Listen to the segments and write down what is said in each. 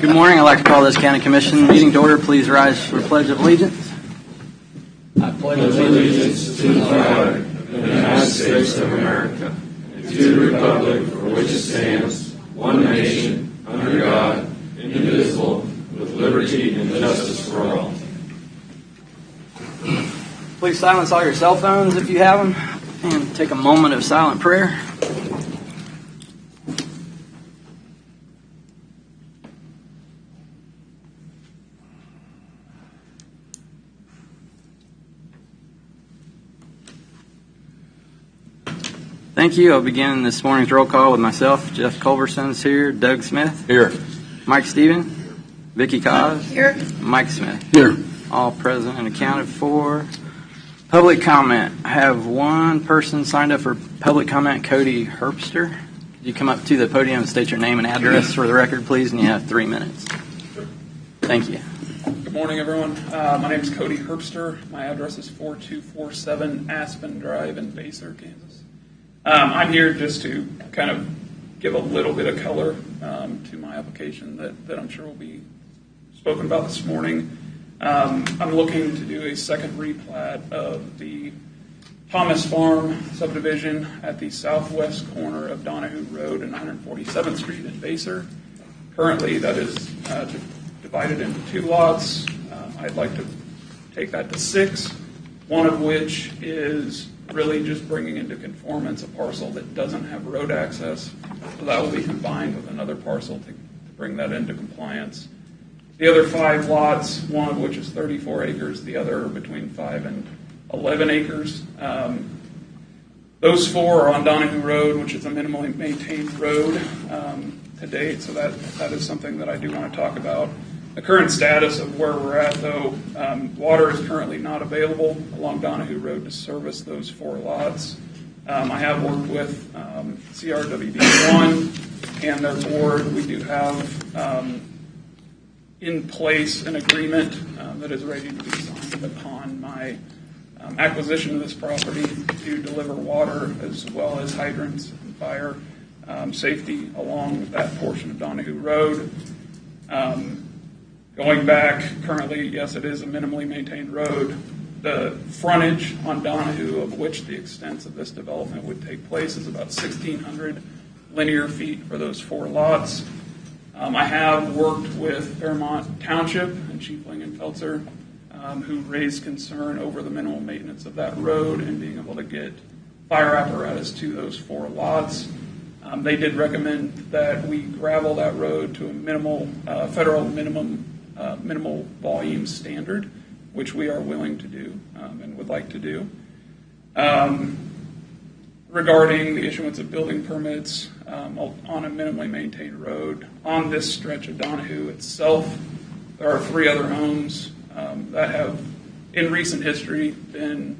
Good morning. I'd like to call this County Commission meeting to order. Please rise for the Pledge of Allegiance. I pledge allegiance to the flag of the United States of America and to the republic for which it stands, one nation, under God, indivisible, with liberty and justice for all. Please silence all your cell phones if you have them, and take a moment of silent prayer. Thank you. I'll begin this morning's roll call with myself. Jeff Culverson's here. Doug Smith. Here. Mike Stephen. Vicki Cos. Here. Mike Smith. Here. All present and accounted for. Public comment. I have one person signed up for public comment, Cody Herbster. Could you come up to the podium and state your name and address for the record, please? And you have 3 minutes. Thank you. Good morning, everyone. My name is Cody Herbster. My address is 4247 Aspen Drive in Baser, Kansas. I'm here just to kind of give a little bit of color to my application that I'm sure will be spoken about this morning. I'm looking to do a second replat of the Thomas Farm subdivision at the southwest corner of Donahue Road and 147th Street in Baser. Currently, that is divided into 2 lots. I'd like to take that to 6, one of which is really just bringing into conformance a parcel that doesn't have road access. So that will be combined with another parcel to bring that into compliance. The other 5 lots, one of which is 34 acres, the other between 5 and 11 acres. Those 4 are on Donahue Road, which is a minimally maintained road to date, so that is something that I do want to talk about. The current status of where we're at, though, water is currently not available along Donahue Road to service those 4 lots. I have worked with CRWD1 and their board. We do have in place an agreement that is ready to be signed upon my acquisition of this property to deliver water as well as hydrants and fire safety along that portion of Donahue Road. Going back, currently, yes, it is a minimally maintained road. The frontage on Donahue, of which the extent of this development would take place, is about 1,600 linear feet for those 4 lots. I have worked with Fairmont Township and Chief Lingenfelser, who raised concern over the minimal maintenance of that road and being able to get fire apparatus to those 4 lots. They did recommend that we gravel that road to a minimal federal minimal volume standard, which we are willing to do and would like to do. Regarding the issuance of building permits on a minimally maintained road, on this stretch of Donahue itself, there are 3 other homes that have, in recent history, been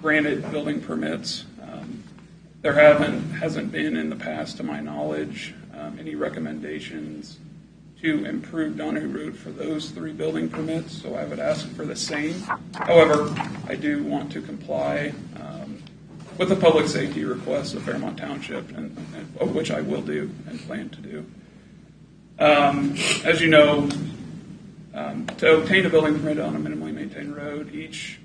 granted building permits. There hasn't been in the past, to my knowledge, any recommendations to improve Donahue Road for those 3 building permits, so I would ask for the same. However, I do want to comply with the public safety requests of Fairmont Township, and of which I will do and plan to do. As you know, to obtain a building permit on a minimally maintained road, each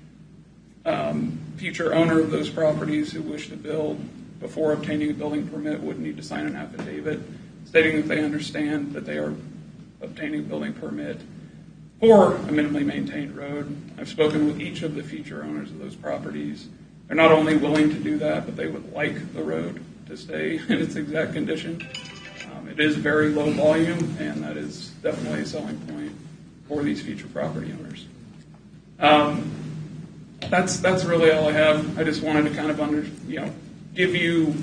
future owner of those properties who wish to build before obtaining a building permit would need to sign an affidavit stating that they understand that they are obtaining a building permit for a minimally maintained road. I've spoken with each of the future owners of those properties. They're not only willing to do that, but they would like the road to stay in its exact condition. It is very low volume, and that is definitely a selling point for these future property owners. That's really all I have. I just wanted to kind of give you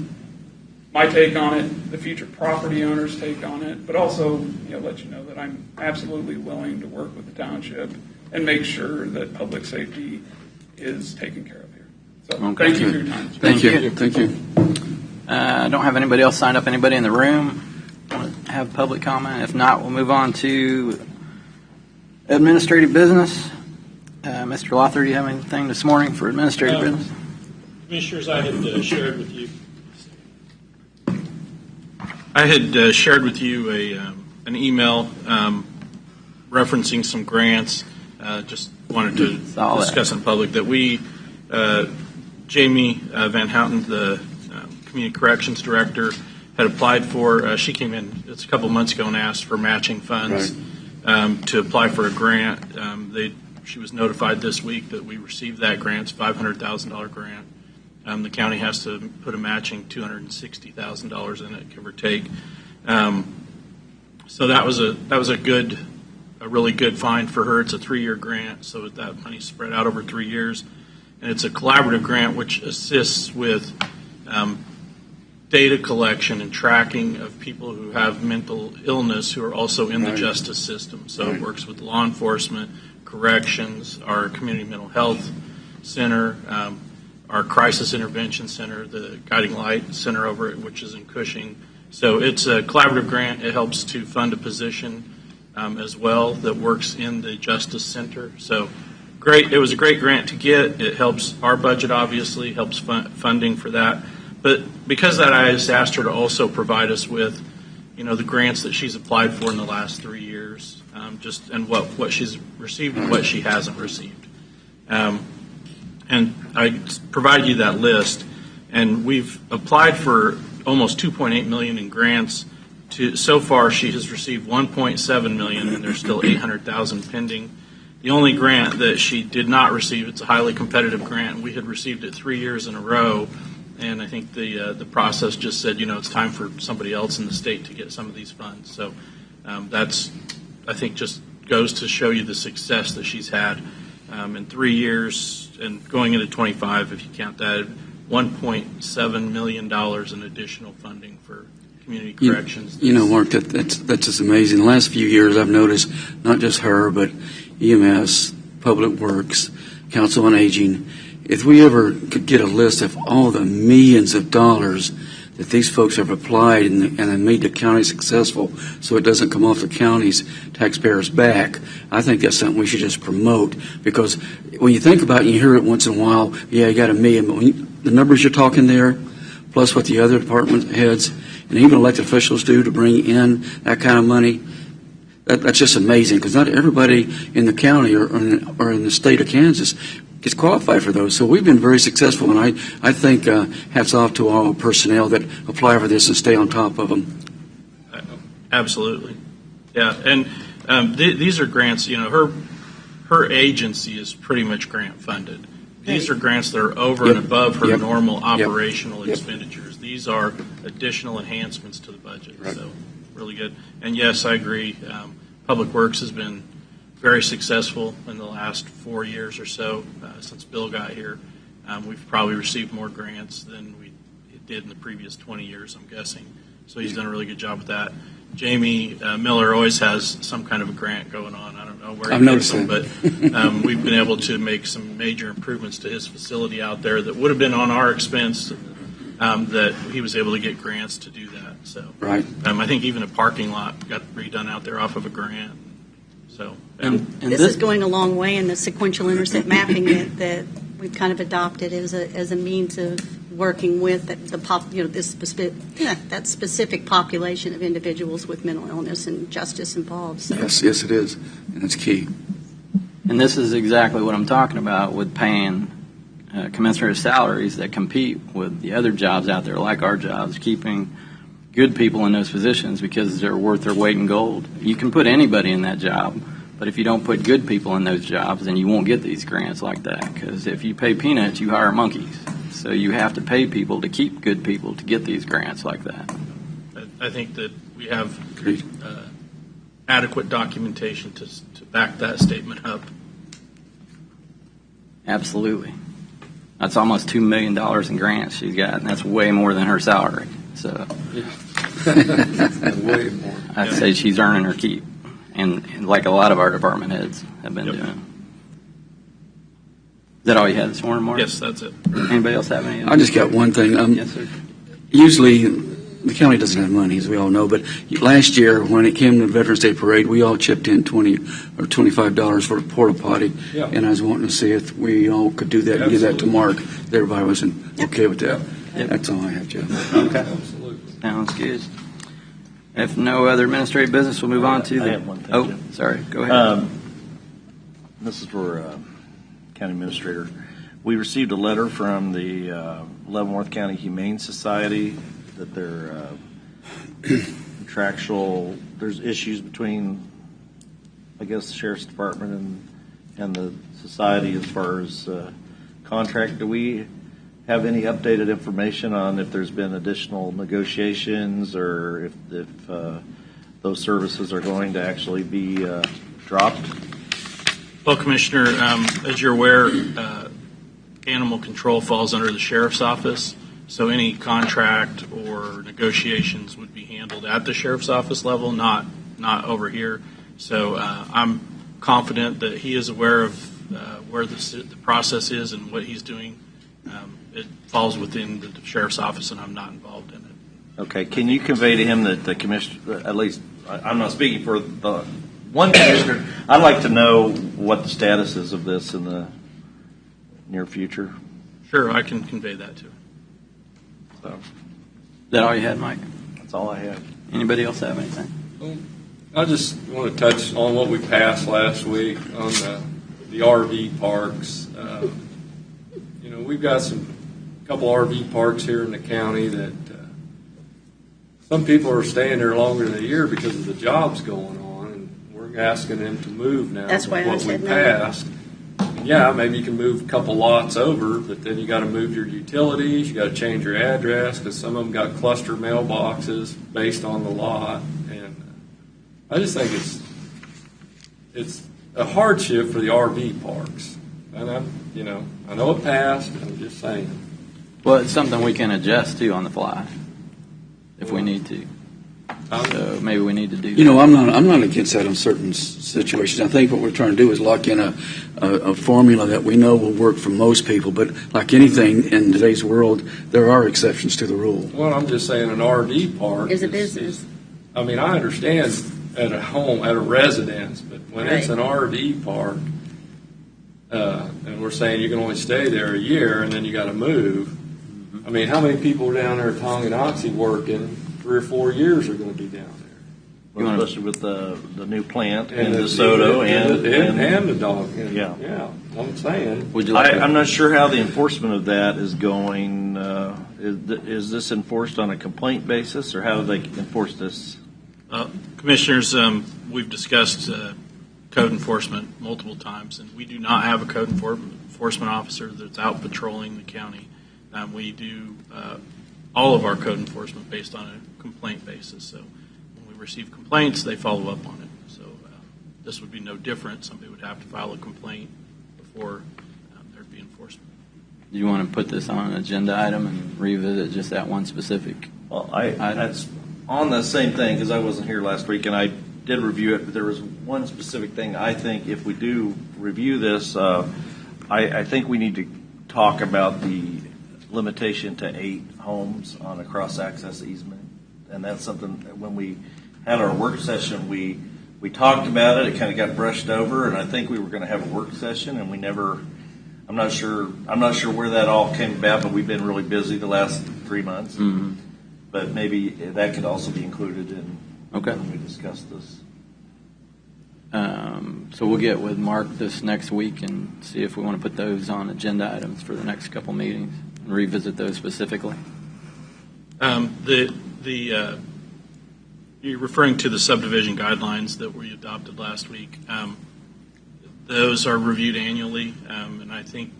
my take on it, the future property owner's take on it, but also let you know that I'm absolutely willing to work with the township and make sure that public safety is taken care of here. So Thank you for your time. Thank you. Thank you. I don't have anybody else signed up. Anybody in the room want to have public comment? If not, we'll move on to administrative business. Mr. Lothar, do you have anything this morning for administrative business? Commissioners, I had shared with you a an email referencing some grants. Just wanted to discuss in public that we, Jamie Van Houten, the Community Corrections Director, had applied for, she came in, it's a couple months ago, and asked for matching funds to apply for a grant. She was notified this week that we received that grant. It's a $500,000 grant. The county has to put a matching $260,000 in it, give or take. So that was a really good find for her. It's a 3-year grant, so that money's spread out over 3 years, and it's a collaborative grant which assists with data collection and tracking of people who have mental illness who are also in the justice system. So it works with law enforcement, corrections, our community mental health center, our crisis intervention center, the Guiding Light Center over it, which is in Cushing. So it's a collaborative grant. It helps to fund a position as well that works in the Justice Center. So great. It was a great grant to get. It helps our budget, obviously, helps funding for that. But because of that, I just asked her to also provide us with, the grants that she's applied for in the last 3 years, and what she's received and what she hasn't received. And I provided you that list, and we've applied for almost $2.8 million in grants. So far, she has received $1.7 million, and there's still $800,000 pending. The only grant that she did not receive, it's a highly competitive grant, and we had received it 3 years in a row. And I think the process just said, it's time for somebody else in the state to get some of these funds. So that's, I think, just goes to show you the success that she's had in 3 years and going into 25, if you count that, $1.7 million in additional funding for community corrections. Mark, that's just amazing. The last few years I've noticed not just her, but EMS, Public Works, Council on Aging, if we ever could get a list of all the millions of dollars that these folks have applied and have made the county successful so it doesn't come off the county's taxpayers' back, I think that's something we should just promote. Because when you think about it, you hear it once in a while, yeah, you got $1 million, but the numbers you're talking there, plus what the other department heads and even elected officials do to bring in that kind of money, that's just amazing, because not everybody in the county or in the state of Kansas gets qualified for those. So we've been very successful, and I think hats off to all personnel that apply for this and stay on top of them. Absolutely. Yeah, and these are grants, her agency is pretty much grant funded. These are grants that are over and above her normal operational expenditures. These are additional enhancements to the budget, so really good. And yes, I agree. Public Works has been very successful in the last 4 years or so since Bill got here. We've probably received more grants than we did in the previous 20 years, I'm guessing. So he's done a really good job with that. Jamie Miller always has some kind of a grant going on. I don't know where he gets them, but we've been able to make some major improvements to his facility out there that would have been on our expense, that he was able to get grants to do that. So I think even a parking lot got redone out there off of a grant. So and this is going a long way in the sequential intercept mapping that we've kind of adopted as a means of working with that specific population of individuals with mental illness and justice involved. So. Yes, it is, and it's key. And this is exactly what I'm talking about with paying commensurate salaries that compete with the other jobs out there, like our jobs, keeping good people in those positions because they're worth their weight in gold. You can put anybody in that job, but if you don't put good people in those jobs, then you won't get these grants like that, because if you pay peanuts, you hire monkeys. So you have to pay people to keep good people to get these grants like that. I think that we have adequate documentation to back that statement up. Absolutely. That's almost $2 million in grants she's got, and that's way more than her salary. So way more. I'd say she's earning her keep, and like a lot of our department heads have been doing. Is that all you had this morning, Mark? Yes, that's it. Anybody else have any? I just got one thing. Yes, sir. Usually, the county doesn't have money, as we all know, but last year when it came to the Veterans Day Parade, we all chipped in $20 or $25 for a porta potty, and I was wanting to see if we all could do that and give that to Mark. Everybody wasn't okay with that. That's all I have, Jeff. Okay. Absolutely. Sounds good. If no other administrative business, we'll move on to the. I have one thing, Oh, Jim. sorry. Go ahead. This is for County Administrator. We received a letter from the Leavenworth County Humane Society that their contractual, there's issues between, I guess, the Sheriff's Department and the society as far as contract. Do we have any updated information on if there's been additional negotiations or if those services are going to actually be dropped? Well, Commissioner, as you're aware, animal control falls under the Sheriff's Office, so any contract or negotiations would be handled at the Sheriff's Office level, not over here. So I'm confident that he is aware of where the process is and what he's doing. It falls within the Sheriff's Office, and I'm not involved in it. Okay. Can you convey to him that the commissioner, at least I'm not speaking for the one commissioner, I'd like to know what the status is of this in the near future. Sure, I can convey that to him. So Is that all you had, Mike? that's all I have. Anybody else have anything? I just want to touch on what we passed last week on the RV parks. We've got a couple RV parks here in the county that some people are staying there longer than a year because of the jobs going on, and we're asking them to move now. That's why I what said we no. passed. Yeah, maybe you can move a couple lots over, but then you got to move your utilities. You got to change your address because some of them got cluster mailboxes based on the lot, and I just think it's a hardship for the RV parks. And I know it passed. I'm just saying. Well, it's something we can adjust to on the fly if we need to. So maybe we need to do that. You know, I'm not against that in certain situations. I think what we're trying to do is lock in a formula that we know will work for most people. But like anything in today's world, there are exceptions to the rule. Well, I'm just saying an RV park Is a business. I understand at a home, at a residence, but when it's an RV park, and we're saying you can only stay there a year and then you got to move. I mean, how many people down there at Tonganoxie working 3 or 4 years are going to be down there? Well, especially with the new plant in DeSoto and the dog. Yeah. I'm saying. Would you like I'm not sure how the enforcement of that is going. Is this enforced on a complaint basis, or how do they enforce this? Commissioners, we've discussed code enforcement multiple times, and we do not have a code enforcement officer that's out patrolling the county. We do all of our code enforcement based on a complaint basis. So when we receive complaints, they follow up on it. So this would be no different. Somebody would have to file a complaint before there'd be enforcement. Do you want to put this on an agenda item and revisit just that one specific? Well, that's on the same thing because I wasn't here last week and I did review it, but there was one specific thing. I think if we do review this, I think we need to talk about the limitation to 8 homes on a cross-access easement. And that's something that when we had our work session, we talked about it. It kind of got brushed over, and I think we were going to have a work session, and we never. I'm not sure where that all came about, but we've been really busy the last 3 months. Mm-hmm. But maybe that could also be included in Okay. when we discuss this. So we'll get with Mark this next week and see if we want to put those on agenda items for the next couple meetings and revisit those specifically. You're referring to the subdivision guidelines that we adopted last week. Those are reviewed annually, and I think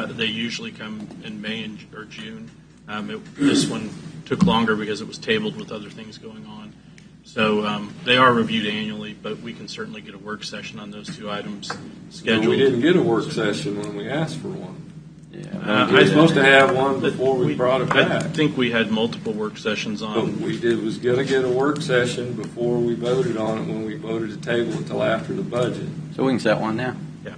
they usually come in May or June. This one took longer because it was tabled with other things going on. So they are reviewed annually, but we can certainly get a work session on those 2 items scheduled. We didn't get a work session when we asked for one. Yeah. We were supposed to have one before we brought it back. I think we had multiple work sessions What on. we did was going to get a work session before we voted on it when we voted to table it until after the budget. So we can set one now. Yeah.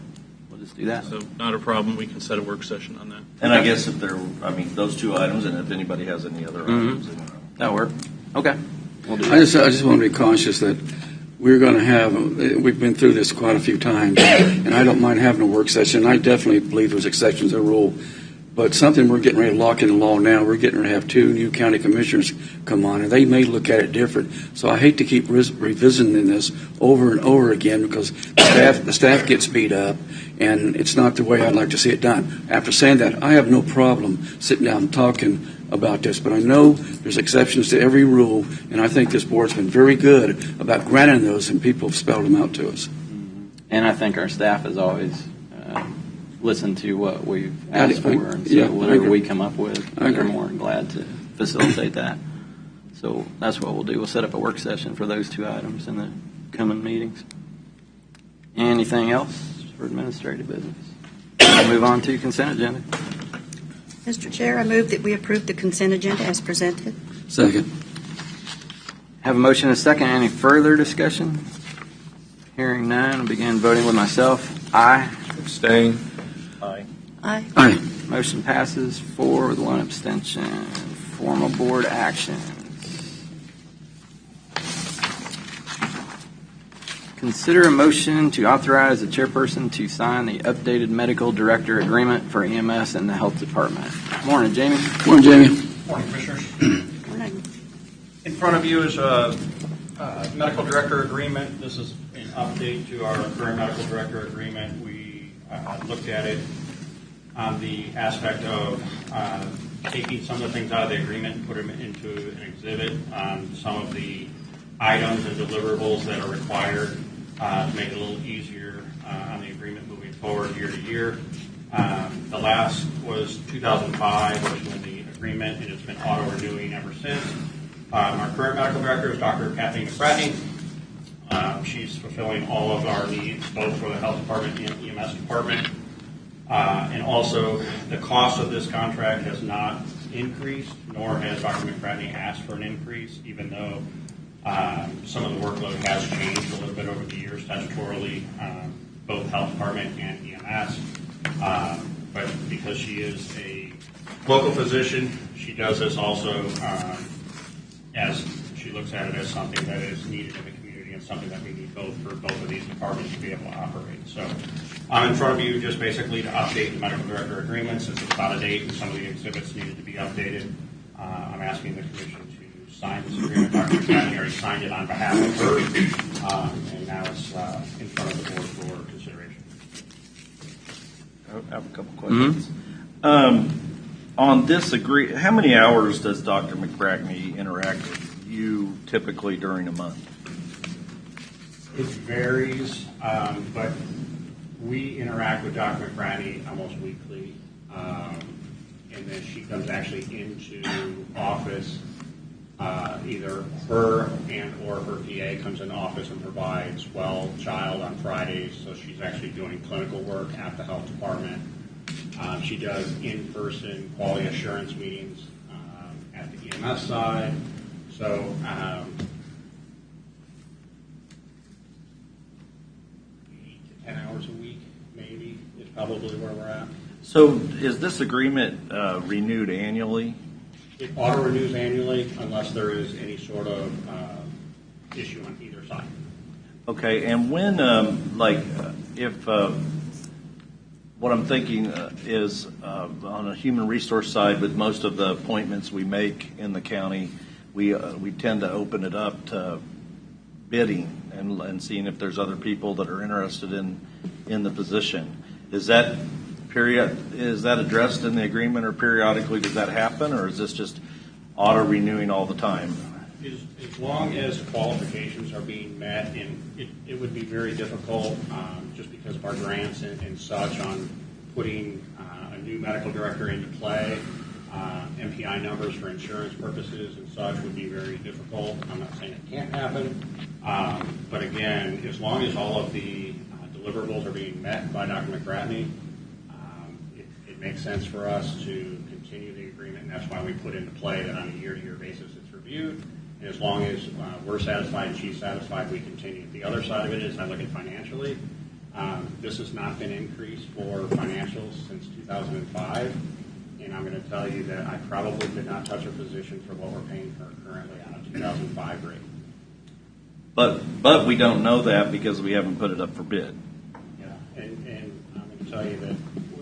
We'll just do that. So not a problem. We can set a work session on that. And I guess if those 2 items, and if anybody has any other items. That'll work. Okay. We'll do I that. just want to be conscious that we're going to have, we've been through this quite a few times, and I don't mind having a work session. I definitely believe there's exceptions to the rule, But something we're getting ready to lock in the law now, we're getting ready to have 2 new county commissioners come on, and they may look at it different. So I hate to keep revisiting this over and over again because the staff gets beat up, and it's not the way I'd like to see it done. After saying that, I have no problem sitting down and talking about this, but I know there's exceptions to every rule, and I think this board's been very good about granting those, and people have spelled them out to us. And I think our staff has always listened to what we've asked for, and so Yeah, whatever we come up with, I they're agree. more than glad to facilitate that. So that's what we'll do. We'll set up a work session for those 2 items in the coming meetings. Anything else for administrative business? We'll move on to consent agenda. Mr. Chair, I move that we approve the consent agenda as presented. Second. Have a motion and a second. Any further discussion? Hearing none, I'll begin voting with myself. Aye. Abstain. Aye. Aye. Aye. Motion passes 4 with 1 abstention. Formal board actions. Consider a motion to authorize the chairperson to sign the updated medical director agreement for EMS and the health department. Morning, Jamie. Morning, Jamie. Morning, Commissioners. Morning. In front of you is a medical director agreement. This is an update to our current medical director agreement. We looked at it on the aspect of taking some of the things out of the agreement and put them into an exhibit on some of the items and deliverables that are required to make it a little easier on the agreement moving forward year to year. The last was 2005, which was the agreement, and it's been auto-renewing ever since. Our current medical director is Dr. Kathleen McBratney. She's fulfilling all of our needs, both for the health department and EMS department. And also, the cost of this contract has not increased, nor has Dr. McBratney asked for an increase, even though some of the workload has changed a little bit over the years statutorily, both health department and EMS. But because she is a local physician, she does this also as she looks at it as something that is needed in the community and something that we need both for both of these departments to be able to operate. So I'm in front of you just basically to update the medical director agreement since it's out of date and some of the exhibits needed to be updated. I'm asking the commission to sign this agreement. Dr. McBratney already signed it on behalf of her, and now it's in front of the board for consideration. I have a couple questions. On this how many hours does Dr. McBratney interact with you typically during a month? It varies, but we interact with Dr. McBratney almost weekly, and then she comes actually into office. Either her and or her PA comes in office and provides child on Fridays, so she's actually doing clinical work at the health department. She does in-person quality assurance meetings at the EMS side. So 8 to 10 hours a week, maybe, is probably where we're at. So is this agreement renewed annually? It auto-renews annually unless there is any sort of issue on either side. Okay, and when, if what I'm thinking is on a human resource side, with most of the appointments we make in the county, we tend to open it up to bidding and seeing if there's other people that are interested in the position. Is that addressed in the agreement, or periodically does that happen, or is this just auto-renewing all the time? As long as qualifications are being met, and it would be very difficult just because of our grants and such on putting a new medical director into play. MPI numbers for insurance purposes and such would be very difficult. I'm not saying it can't happen, but again, as long as all of the deliverables are being met by Dr. McBratney, it makes sense for us to continue the agreement, and that's why we put into play that on a year-to-year basis it's reviewed. And as long as we're satisfied and she's satisfied, we continue. The other side of it is I look at financially. This has not been increased for financials since 2005. And I'm going to tell you that I probably did not touch a position for what we're paying her currently on a 2005 rate. But we don't know that because we haven't put it up for bid. Yeah, and I'm going to tell you that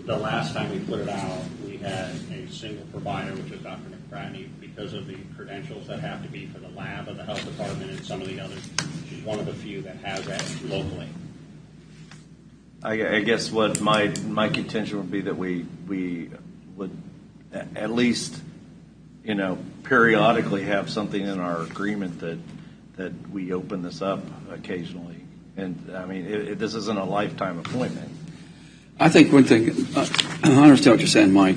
the last time we put it out, we we had a single provider, which is Dr. McBratney, because of the credentials that have to be for the lab of the health department and some of the others. She's one of the few that has that locally. I guess what my contention would be that we would at least, periodically have something in our agreement that we open this up occasionally. And I mean, this isn't a lifetime appointment. I think one thing, I understand what you're saying, Mike.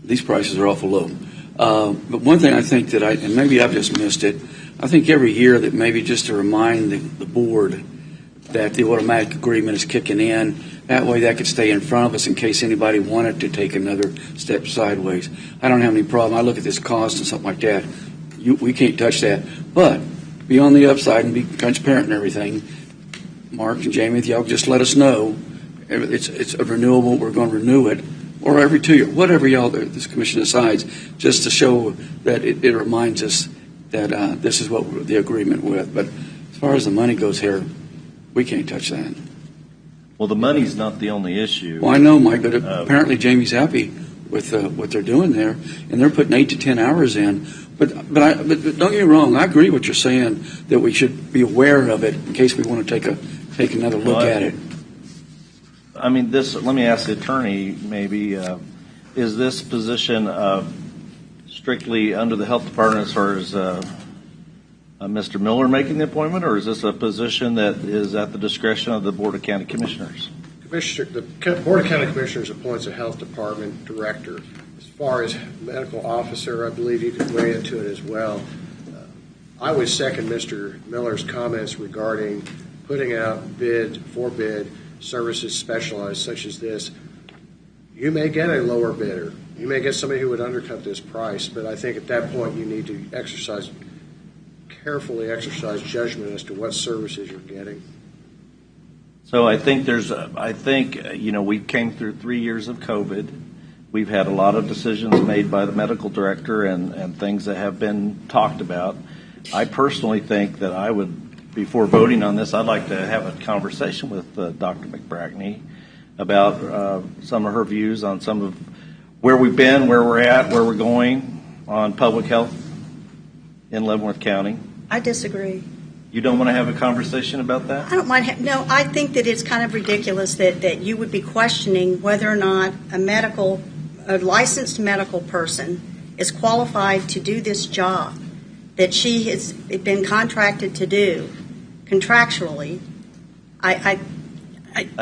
These prices are awful low. But one thing I think that and maybe I've just missed it, I think every year that maybe just to remind the board that the automatic agreement is kicking in. That way that could stay in front of us in case anybody wanted to take another step sideways. I don't have any problem. I look at this cost and something like that. We can't touch that. But be on the upside and be transparent and everything. Mark and Jamie, if y'all just let us know. It's a renewable. We're going to renew it. Or every 2 years, whatever this commission decides, just to show that it reminds us that this is what the agreement with. But as far as the money goes here, we can't touch that. Well, the money's not the only issue. Well, I know, Mike, but apparently Jamie's happy with what they're doing there, and they're putting 8 to 10 hours in. But don't get me wrong. I agree with what you're saying that we should be aware of it in case we want to take another look at it. I mean, let me ask the attorney. Maybe is this position strictly under the health department as far as Mr. Miller making the appointment, or is this a position that is at the discretion of the Board of County Commissioners? The Board of County Commissioners appoints a health department director. As far as medical officer, I believe you could weigh into it as well. I would second Mr. Miller's comments regarding putting out for bid services specialized such as this. You may get a lower bidder. You may get somebody who would undercut this price, but I think at that point you need to carefully exercise judgment as to what services you're getting. So I think we came through 3 years of COVID. We've had a lot of decisions made by the medical director and things that have been talked about. I personally think that I would, before voting on this, I'd like to have a conversation with Dr. McBratney about some of her views on some of where we've been, where we're at, where we're going on public health in Leavenworth County. I disagree. You don't want to have a conversation about that? I don't mind. No, I think that it's kind of ridiculous that you would be questioning whether or not a licensed medical person is qualified to do this job that she has been contracted to do contractually. I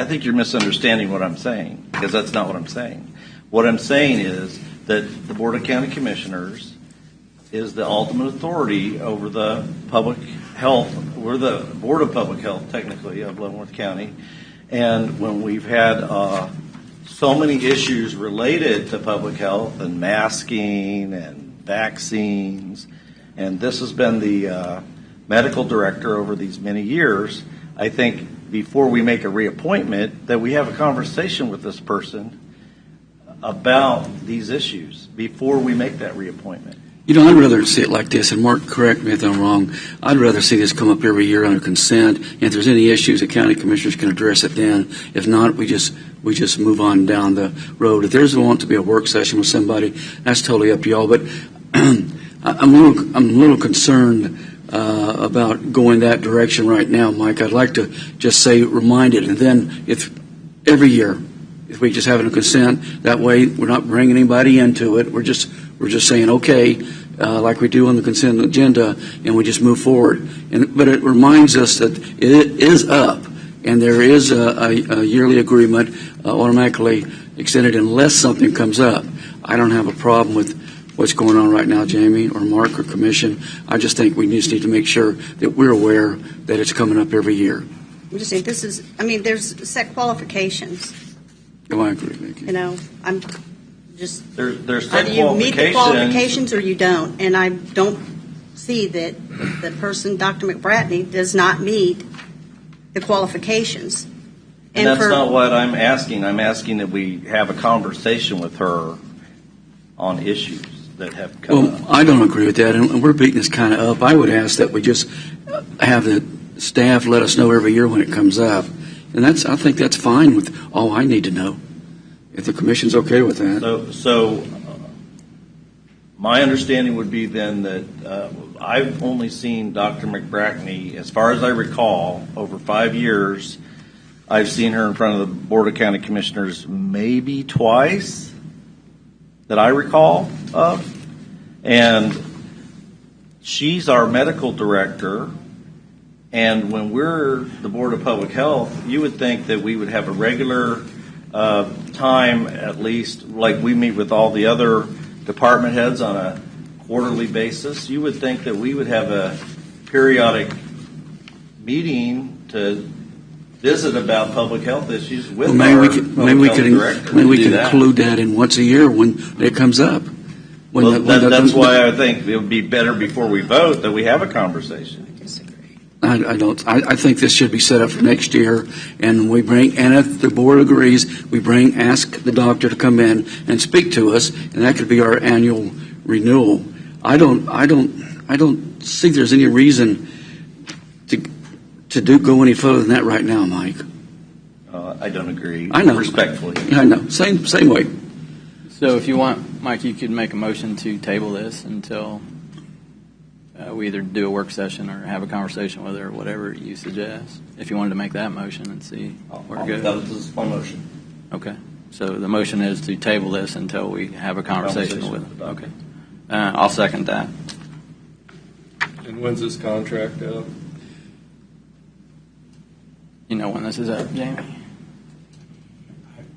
think you're misunderstanding what I'm saying, because that's not what I'm saying. What I'm saying is that the Board of County Commissioners is the ultimate authority over the public health. We're the Board of Public Health, technically, of Leavenworth County. And when we've had so many issues related to public health and masking and vaccines, and this has been the medical director over these many years, I think before we make a reappointment that we have a conversation with this person about these issues before we make that reappointment. I'd rather see it like this, and Mark, correct me if I'm wrong. I'd rather see this come up every year under consent. And if there's any issues, the county commissioners can address it then. If not, we just move on down the road. If there's want to be a work session with somebody, that's totally up to y'all. But I'm a little concerned about going that direction right now, Mike. I'd like to just say remind it, and then if every year, if we just have it in consent, that way we're not bringing anybody into it. We're just saying okay. Like we do on the consent agenda, and we just move forward. But it reminds us that it is up, and there is a yearly agreement automatically extended unless something comes up. I don't have a problem with what's going on right now, Jamie or Mark or Commission. I just think we just need to make sure that we're aware that it's coming up every year. I'm just saying there's set qualifications. Oh, I agree, Vicki. I'm just there's either you meet the qualifications or you don't, and I don't see that the person, Dr. McBratney, does not meet the qualifications. And that's not what I'm asking. I'm asking that we have a conversation with her on issues that have come up. Well, I don't agree with that, and we're beating this kind of up. I would ask that we just have the staff let us know every year when it comes up, and I think that's fine with all I need to know. if the commission's okay with that. So my understanding would be then that I've only seen Dr. McBrackney, as far as I recall, over 5 years. I've seen her in front of the Board of County Commissioners maybe twice that I recall of. And she's our medical director. And when we're the Board of Public Health, you would think that we would have a regular time, at least, like we meet with all the other department heads on a quarterly basis. You would think that we would have a periodic meeting to visit about public health issues with Well, our public health director. maybe we can include that in once a year when it comes up. That's why I think it would be better before we vote that we have a conversation. I think this should be set up for next year, and if the board agrees, ask the doctor to come in and speak to us, and that could be our annual renewal. I don't see there's any reason to go any further than that right now, Mike. I don't agree. I know. Respectfully. I know. Same way. So if you want, Mike, you could make a motion to table this until we either do a work session or have a conversation with her, or whatever you suggest. If you wanted to make that motion and see where it goes. That was my motion. Okay. So the motion is to table this until we have a conversation with her. Okay. I'll second that. And when's this contract up? You know when this is up, Jamie?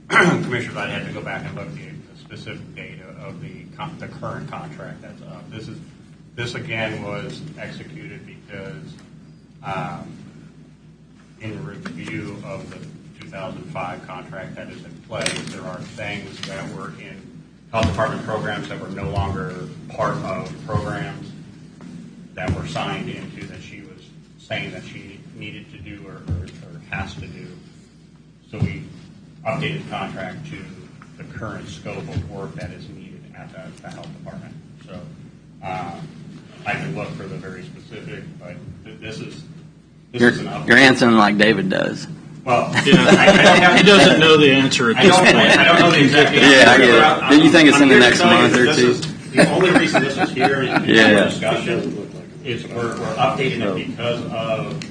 Commissioners, I'd have to go back and look at the specific date of the current contract that's up. This again was executed because in review of the 2005 contract that is in place, there are things that were in health department programs that were no longer part of programs that were signed into that she was saying that she needed to do or has to do. So we updated the contract to the current scope of work that is needed at the health department. So I can look for the very specific, but this is an update. You're answering like David does. Well, Yeah. He doesn't know the answer at this point. I don't know the exact answer. Yeah, I get it. Do you think it's in the next month or two? The only reason this is here in Yeah. discussion is we're updating it because of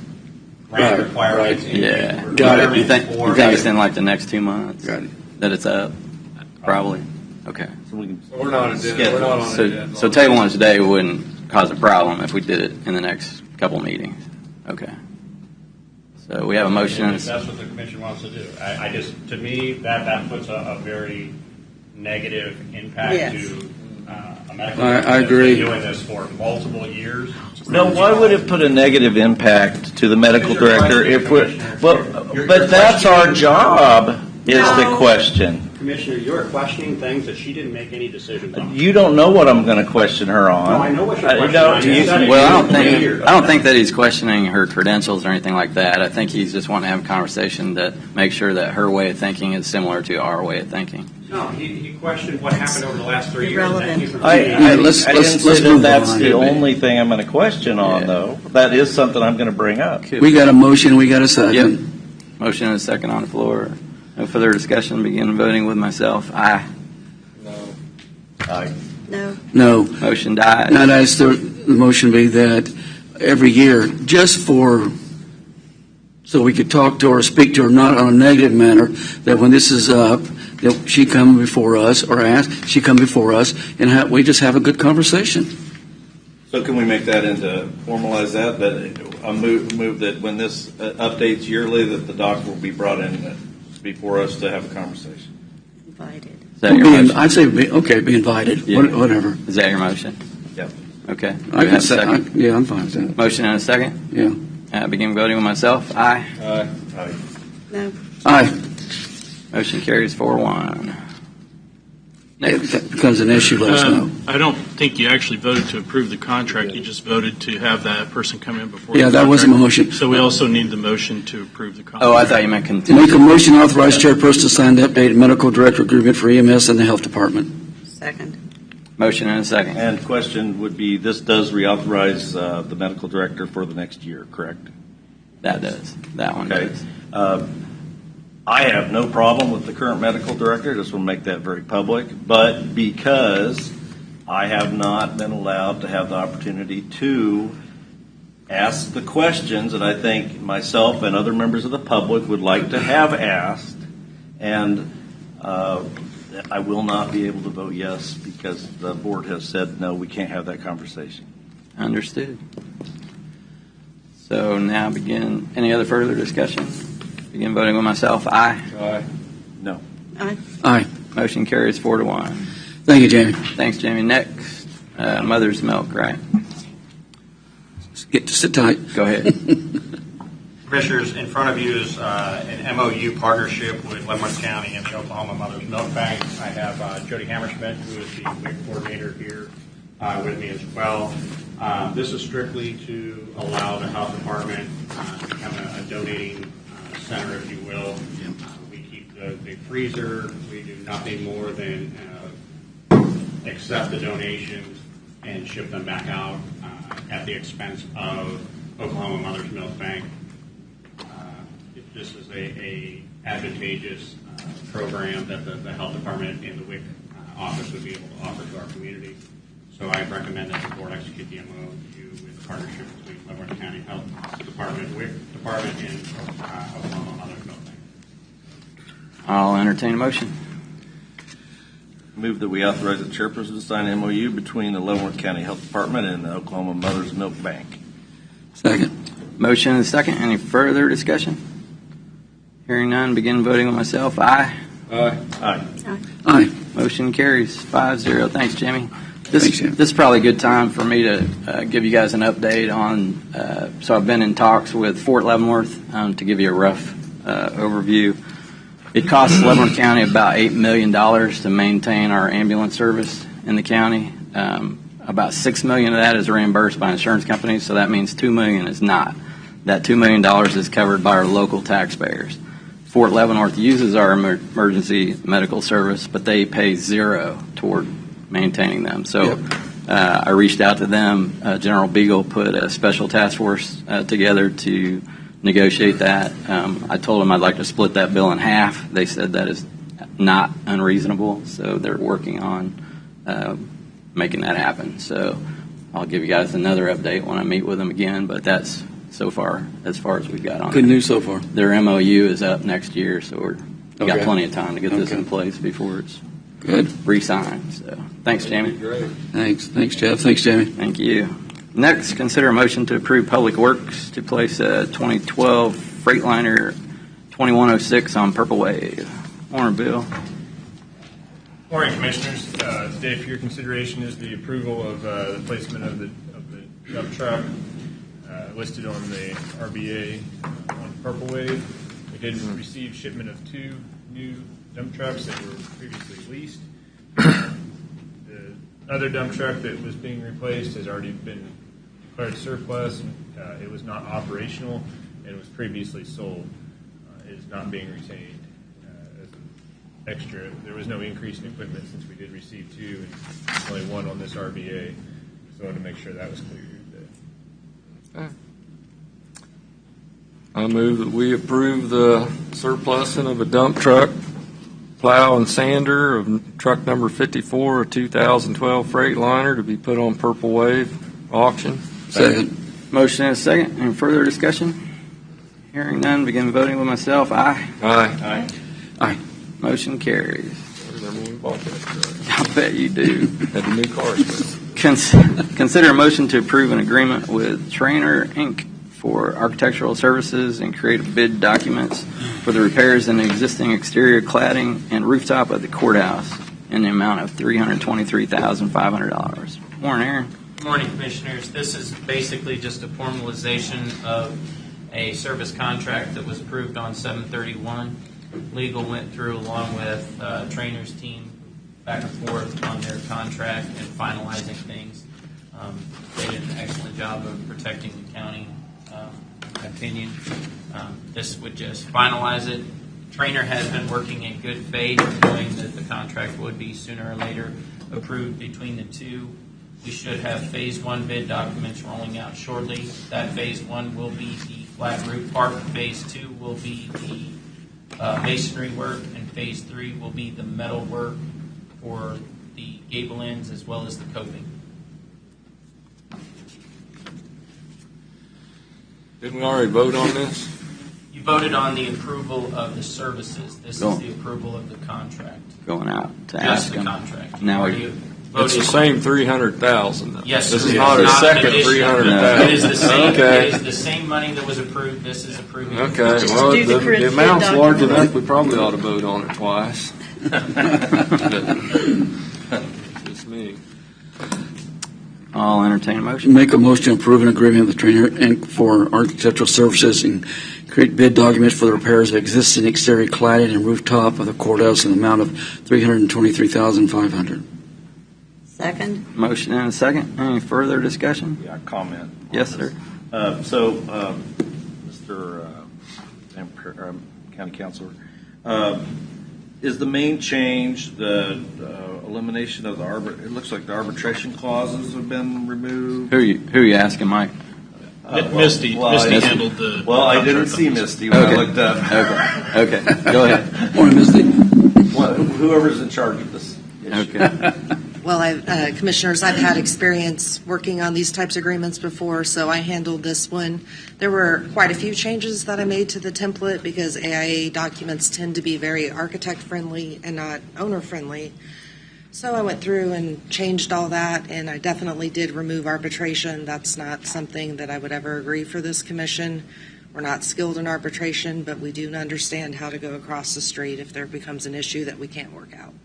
grant requirements. Yeah. Got it. You think it's in like the next 2 months Got it. that it's up? Probably. Okay. So we can We're not on it. So table one today wouldn't cause a problem if we did it in the next couple meetings. Okay. So we have a motion. If that's what the commission wants to do. I just, to me, that puts a very negative impact Yes. to a medical. I agree. That's been doing this for multiple years. No, why would it put a negative impact to the medical Because you're director if we're, questioning, well, Commissioner. You're but that's our questioning- job, is the question. Commissioner, you're questioning things that she didn't make any decisions on. You don't know what I'm going to question her on. No, I know what you're I questioning. don't- I you- said it. Well, Years. I don't think that he's questioning her credentials or anything like that. I think he's just wanting to have a conversation that makes sure that her way of thinking is similar to our way of thinking. No, he questioned what happened over the last 3 years. Irrelevant. I didn't let's say that move that's on. the only thing I'm going to question on, Yeah. though. That is something I'm going to bring up. We got a motion, we got a second. Yep. Motion and a second on the floor. No further discussion. Begin voting with myself. Aye. Aye. No. No. Motion died. Now, that's the motion be that every year, so we could talk to her, or speak to her, not on a negative manner, that when this is up, that she come before us, or she come before us, and we just have a good conversation. So can we make that formalize that I move that when this updates yearly, that the doctor will be brought in before us to have a conversation? Invited. Is that your motion? I'd say, be invited, Yeah. whatever. Is that your motion? Yep. Okay. Do I we can have a say, second? yeah, I'm fine with that. Motion and a second. Yeah. Begin voting with myself. Aye. Aye. Aye. No. Aye. Motion carries 4-1. If that becomes an issue, let us know. I don't think you actually voted to approve the contract. You just voted to have that person come in before. Yeah, the that was a contract. motion. So we also need the motion to approve the contract. Oh, I thought you meant To continue. make a motion, authorize chairperson to sign the updated medical director agreement for EMS and the health department. Second. Motion and a second. And question would be, this does reauthorize the medical director for the next year, correct? That does. That one Okay. does. I have no problem with the current medical director. Just want to make that very public. But because I have not been allowed to have the opportunity to ask the questions that I think myself and other members of the public would like to have asked, and I will not be able to vote yes because the board has said no, we can't have that conversation. Understood. So now begin, any other further discussion? Begin voting with myself. Aye. Aye. No. Aye. Aye. Motion carries 4-1. Thank you, Jamie. Thanks, Jamie. Next, mother's milk, right? Get to sit tight. Go ahead. Commissioners, in front of you is an MOU partnership with Leavenworth County and the Oklahoma Mother's Milk Bank. I have Jody Hammersmith, who is the WIC coordinator here with me as well. This is strictly to allow the health department to become a donating center, if you will. We keep the freezer. We do nothing more than accept the donations and ship them back out at the expense of Oklahoma Mother's Milk Bank. This is a advantageous program that the health department and the WIC office would be able to offer to our community. So I recommend that the board execute the MOU with partnership between Leavenworth County Health Department, WIC Department, and Oklahoma Mother's Milk Bank. I'll entertain a motion. Move that we authorize the chairperson to sign an MOU between the Leavenworth County Health Department and the Oklahoma Mother's Milk Bank. Second. Motion and a second. Any further discussion? Hearing none, begin voting with myself. Aye. Aye. Aye. Aye. Motion carries 5-0. Thanks, Jamie. This Thanks, Jim. is probably a good time for me to give you guys an update on. So I've been in talks with Fort Leavenworth to give you a rough overview. It costs Leavenworth County about $8 million to maintain our ambulance service in the county. About $6 million of that is reimbursed by insurance companies, so that means $2 million is not. That $2 million is covered by our local taxpayers. Fort Leavenworth uses our emergency medical service, but they pay zero toward maintaining them. So I reached out to them. General Beagle put a special task force together to negotiate that. I told them I'd like to split that bill in half. They said that is not unreasonable, so they're working on making that happen. So I'll give you guys another update when I meet with them again, but that's so far as we've got on Good it. news so far. Their MOU is up next year, so we've got Okay. plenty of time to get this Okay. in place before it's Good. re-signed. So thanks, Jamie. Great. Thanks. Thanks, Jeff. Thanks, Jamie. Thank you. Next, consider a motion to approve Public Works to place a 2012 Freightliner 2106 on Purple Wave. Morning, Bill. Morning, Commissioners. Today for your consideration is the approval of the placement of the dump truck listed on the RBA on Purple Wave. We did receive shipment of 2 new dump trucks that were previously leased. The other dump truck that was being replaced has already been declared surplus, and it was not operational and was previously sold. It is not being retained as an extra. There was no increase in equipment since we did receive 2 and only 1 on this RBA. So I wanted to make sure that was clear. I move that we approve the surplusing of a dump truck, plow and sander of truck number 54, a 2012 Freightliner to be put on Purple Wave auction. Second. Motion and a second. Any further discussion? Hearing none, begin voting with myself. Aye. Aye. Aye. Motion carries. I remember when we bought that truck. I bet you do. Had the new car smell. Consider a motion to approve an agreement with Trainer, Inc. for architectural services and create bid documents for the repairs in the existing exterior cladding and rooftop of the courthouse in the amount of $323,500. Morning, Aaron. Good morning, Commissioners. This is basically just a formalization of a service contract that was approved on 7/31. Legal went through along with Trainer's team back and forth on their contract and finalizing things. They did an excellent job of protecting the county, in my opinion. This would just finalize it. Trainer has been working in good faith, knowing that the contract would be sooner or later approved between the two. We should have Phase 1 bid documents rolling out shortly. That Phase 1 will be the flat roof part. Phase 2 will be the masonry work, and Phase 3 will be the metal work for the gable ends as well as the coping. Didn't we already vote on this? You voted on the approval of the services. This is the approval of the contract. Going out to Just ask the them. contract. Now You we. It's the same 300,000. Yes, This sir. is It not a second additional. 300,000. It is the same. Okay. It is the same money that was approved. This is approving. Okay, well, do the the amount's document. large enough, we probably ought to vote on it twice. Just me. I'll entertain a motion. Make a motion to approve an agreement with Trainer Inc. for architectural services and create bid documents for the repairs of existing exterior cladding and rooftop of the courthouse in the amount of $323,500. Second. Motion and a second. Any further discussion? Yeah, comment. on Yes, this. sir. Mr. County Councilor, is the main change the elimination of it looks like the arbitration clauses have been removed? Who are you asking, Mike? Misty handled the. Well, I didn't see Misty when I looked up. Okay. Go ahead. Morning, Misty. Whoever's in charge of this issue. Okay. Well, Commissioners, I've had experience working on these types of agreements before, so I handled this one. There were quite a few changes that I made to the template because AIA documents tend to be very architect-friendly and not owner-friendly. So I went through and changed all that, and I definitely did remove arbitration. That's not something that I would ever agree for this commission. We're not skilled in arbitration, but we do understand how to go across the street if there becomes an issue that we can't work out.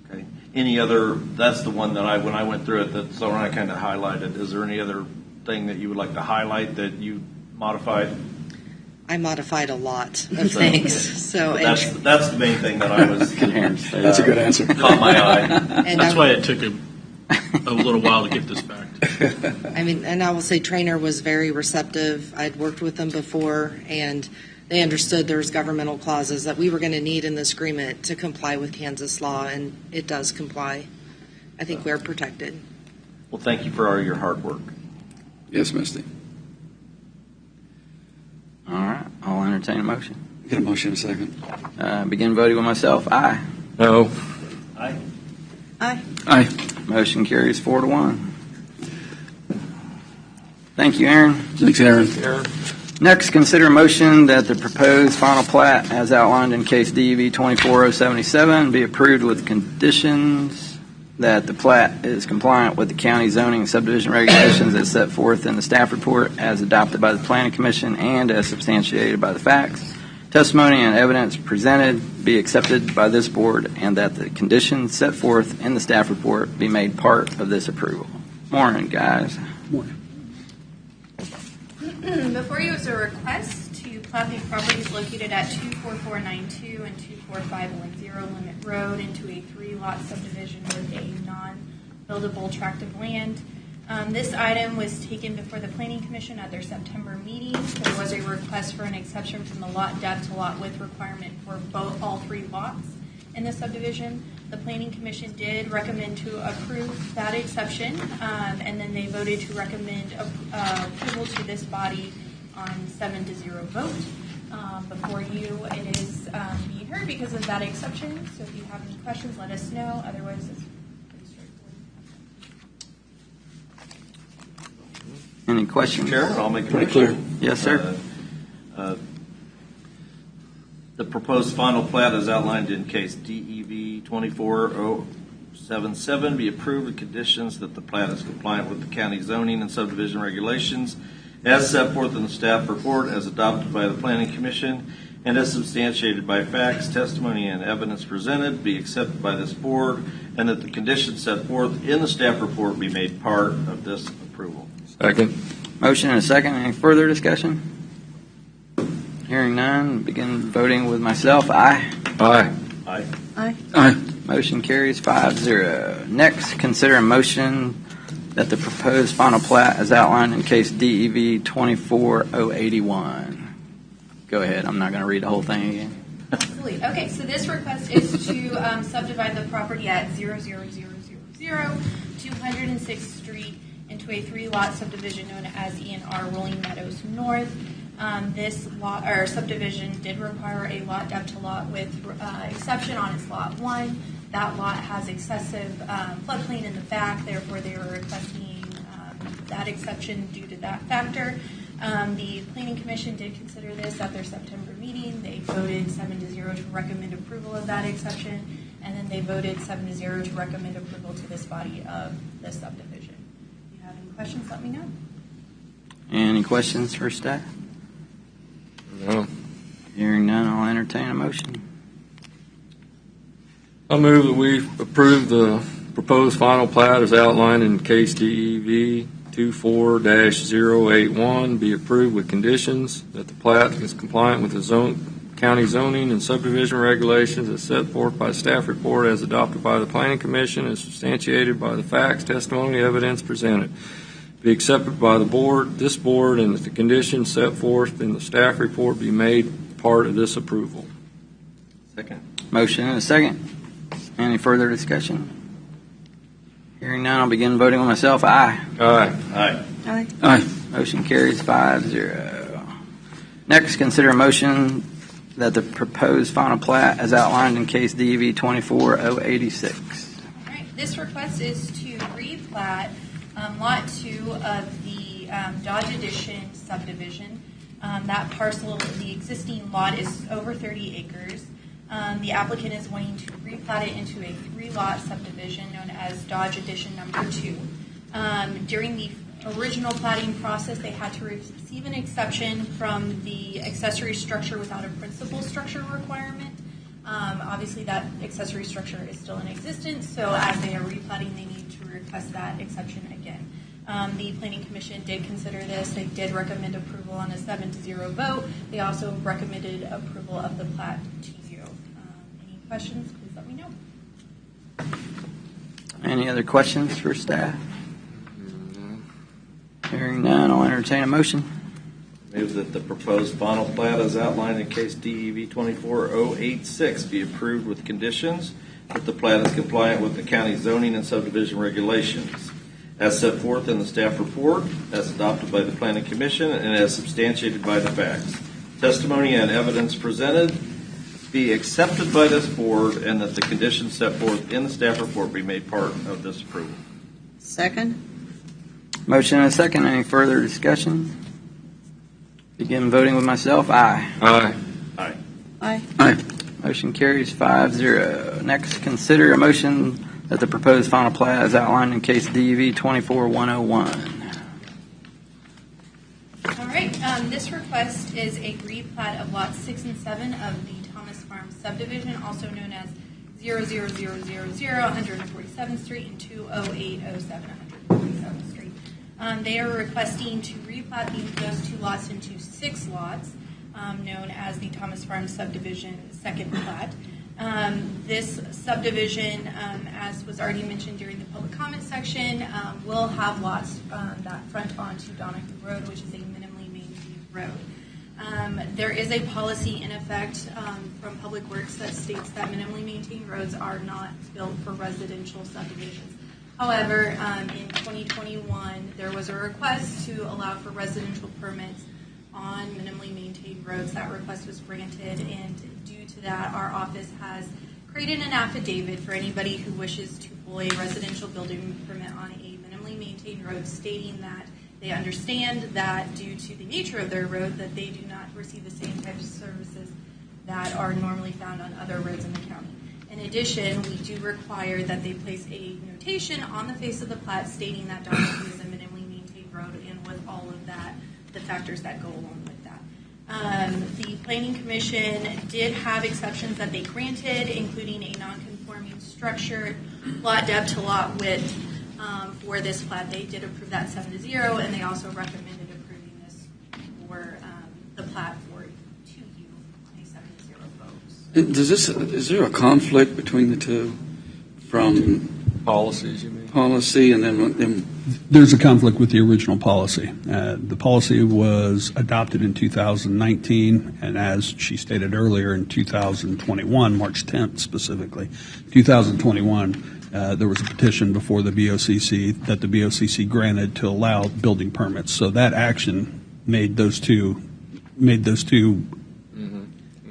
Okay. Any other? That's the one that when I went through it, that's the one I kind of highlighted. Is there any other thing that you would like to highlight that you modified? I modified a lot of things. So That's the main thing that I was. That's a good answer. Caught my eye. and That's why it took a little while to get this back. and I will say Trainer was very receptive. I'd worked with them before, and they understood there was governmental clauses that we were going to need in this agreement to comply with Kansas law, and it does comply. I think we're protected. Well, thank you for all your hard work. Yes, Misty. All right. I'll entertain a motion. Get a motion in a second. Begin voting with myself. Aye. No. Aye. Aye. Motion carries 4-1. Thank you, Aaron. Thanks, Aaron. Next, consider a motion that the proposed final plat, as outlined in case DEV 24077, be approved with conditions that the plat is compliant with the county zoning and subdivision regulations as set forth in the staff report, as adopted by the Planning Commission, and as substantiated by the facts. Testimony and evidence presented be accepted by this board, and that the conditions set forth in the staff report be made part of this approval. Morning, guys. Before you is a request to plat the properties located at 24492 and 24510 Limit Road into a 3-lot subdivision with a non-buildable tract of land. This item was taken before the Planning Commission at their September meeting. There was a request for an exception from the lot depth to lot width requirement for all 3 lots in the subdivision. The Planning Commission did recommend to approve that exception, and then they voted to recommend approval to this body on 7-0 vote. Before you, it is being heard because of that exception. So if you have any questions, let us know. Otherwise, it's pretty straightforward. Any questions? Chair, I'll make a Pretty motion. clear. Yes, sir. The proposed final plat as outlined in case DEV 24077 be approved with conditions that the plat is compliant with the county zoning and subdivision regulations as set forth in the staff report, as adopted by the Planning Commission, and as substantiated by facts, testimony, and evidence presented be accepted by this board, and that the conditions set forth in the staff report be made part of this approval. Second. Motion and a second. Any further discussion? Hearing none, begin voting with myself. Aye. Aye. Aye. Aye. Aye. Motion carries 5-0. Next, consider a motion that the proposed final plat as outlined in case DEV 24081. Go ahead. I'm not going to read the whole thing again. Absolutely. Okay, so this request is to subdivide the property at 00000 206th Street into a 3-lot subdivision known as E&R Rolling Meadows North. This lot or subdivision did require a lot depth to lot width exception on its lot 1. That lot has excessive floodplain in the back, therefore they were requesting that exception due to that factor. The Planning Commission did consider this at their September meeting. They voted 7-0 to recommend approval of that exception, and then they voted 7-0 to recommend approval to this body of the subdivision. If you have any questions, let me know. Any questions for staff? No. Hearing none, I'll entertain a motion. I move that we approve the proposed final plat as outlined in case DEV 24-081 be approved with conditions that the plat is compliant with the county zoning and subdivision regulations as set forth by staff report as adopted by the Planning Commission and substantiated by the facts, testimony, evidence presented. Be accepted by the board, this board, and that the conditions set forth in the staff report be made part of this approval. Second. Motion and a second. Any further discussion? Hearing none, I'll begin voting with myself. Aye. Aye. Aye. Aye. Aye. Motion carries 5-0. Next, consider a motion that the proposed final plat as outlined in case DEV 24086. All right, this request is to replat Lot 2 of the Dodge Addition subdivision. That parcel, the existing lot is over 30 acres. The applicant is wanting to replat it into a 3-lot subdivision known as Dodge Addition number 2. During the original platting process, they had to receive an exception from the accessory structure without a principal structure requirement. Obviously, that accessory structure is still in existence, so as they are replatting, they need to request that exception again. The Planning Commission did consider this. They did recommend approval on a 7-0 vote. They also recommended approval of the plat to you. Any questions, please let me know. Any other questions for staff? Hearing none, I'll entertain a motion. Move that the proposed final plat as outlined in case DEV 24086 be approved with conditions that the plat is compliant with the county zoning and subdivision regulations as set forth in the staff report, as adopted by the Planning Commission, and as substantiated by the facts. Testimony and evidence presented be accepted by this board, and that the conditions set forth in the staff report be made part of this approval. Second? Motion and a second. Any further discussion? Begin voting with myself. Aye. Aye. Aye. Aye. Aye. Motion carries 5-0. Next, consider a motion that the proposed final plat as outlined in case DEV 24101. All right, this request is a replat of lots 6 and 7 of the Thomas Farm subdivision, also known as 00000, 147th Street, and 20807, 147th Street. They are requesting to replat those 2 lots into 6 lots, known as the Thomas Farm subdivision second plat. This subdivision, as was already mentioned during the public comment section, will have lots that front onto Donahue Road, which is a minimally maintained road. There is a policy in effect from Public Works that states that minimally maintained roads are not built for residential subdivisions. However, in 2021, there was a request to allow for residential permits on minimally maintained roads. That request was granted, and due to that, our office has created an affidavit for anybody who wishes to pull a residential building permit on a minimally maintained road, stating that they understand that due to the nature of their road, that they do not receive the same types of services that are normally found on other roads in the county. In addition, we do require that they place a notation on the face of the plat stating that Donahue is a minimally maintained road, and with all of that, the factors that go along with that. The Planning Commission did have exceptions that they granted, including a non-conforming structure, lot depth to lot width. For this plat, they did approve that 7-0, and they also recommended approving this for the plat for to you on a 7-0 vote. Is there a conflict between the two from Policies, you mean? policy and then There's a conflict with the original policy. The policy was adopted in 2019, and as she stated earlier, in 2021, March 10th specifically, 2021, there was a petition before the BOCC that the BOCC granted to allow building permits. So that action made those two made those two.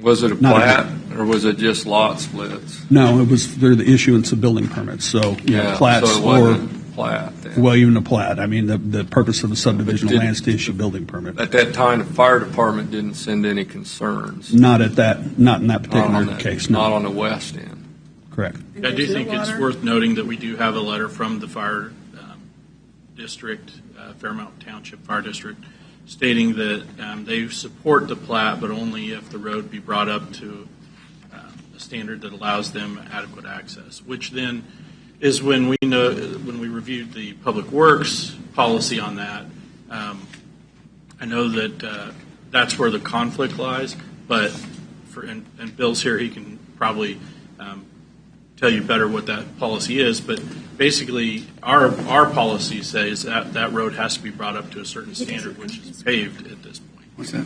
Was it a Not a plat, or was it just lot splits? No, it was they're the issuance of building permits. So plats so it or wasn't plat then. well, even a plat. I mean, the purpose of a subdivision of Did- land is to issue building permit. At that time, the fire department didn't send any concerns. Not in that Not particular on that- case. Not No, on the west end. correct. I do think it's worth noting that we do have a letter from the fire district, Fairmount Township Fire District, stating that they support the plat, but only if the road be brought up to a standard that allows them adequate access, which then is when we reviewed the Public Works policy on that. I know that that's where the conflict lies, but and Bill's here, he can probably tell you better what that policy is, but basically our policy says that road has to be brought up to a certain standard, which is paved at this point. What's that?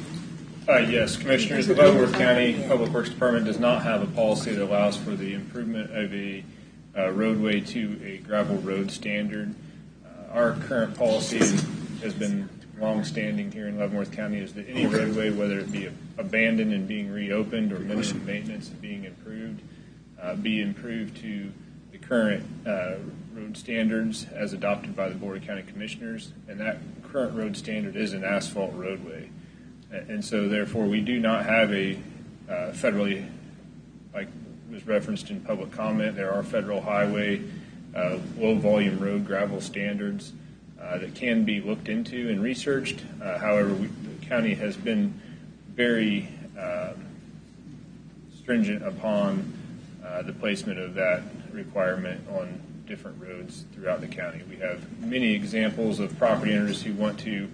Yes, Commissioners, the Leavenworth County Public Works Department does not have a policy that allows for the improvement of a roadway to a gravel road standard. Our current policy has been long-standing here in Leavenworth County is that any roadway, whether it be abandoned and being reopened or minimum maintenance and being improved, be improved to the current road standards as adopted by the Board of County Commissioners, and that current road standard is an asphalt roadway. And so therefore we do not have a federally, like was referenced in public comment, there are federal highway low volume road gravel standards that can be looked into and researched. However, the county has been very stringent upon the placement of that requirement on different roads throughout the county. We have many examples of property owners who want to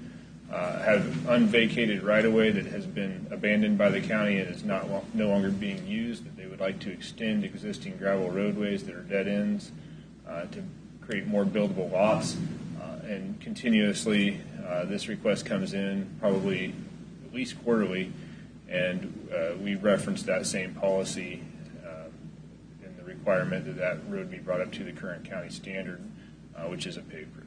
have unvacated right-of-way that has been abandoned by the county and is no longer being used, that they would like to extend existing gravel roadways that are dead ends to create more buildable lots. And continuously, this request comes in probably at least quarterly, and we reference that same policy in the requirement that that road be brought up to the current county standard, which is a paved road.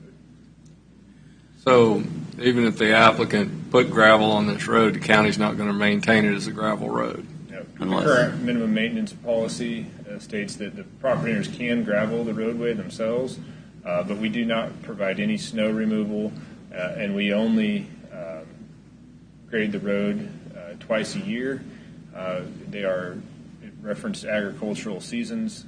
So even if the applicant put gravel on this road, the county's not going to maintain it as a gravel road? The current minimum maintenance policy states that the property owners can gravel the roadway themselves, but we do not provide any snow removal, and we only grade the road twice a year. They are referenced agricultural seasons.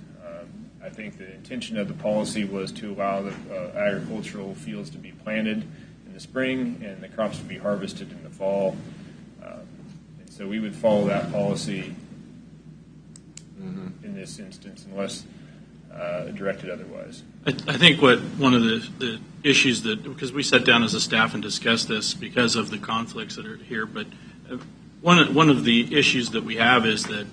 I think the intention of the policy was to allow the agricultural fields to be planted in the spring and the crops to be harvested in the fall. And so we would follow that policy in this instance unless directed otherwise. I think one of the issues because we sat down as a staff and discussed this because of the conflicts that are here, but one of the issues that we have is that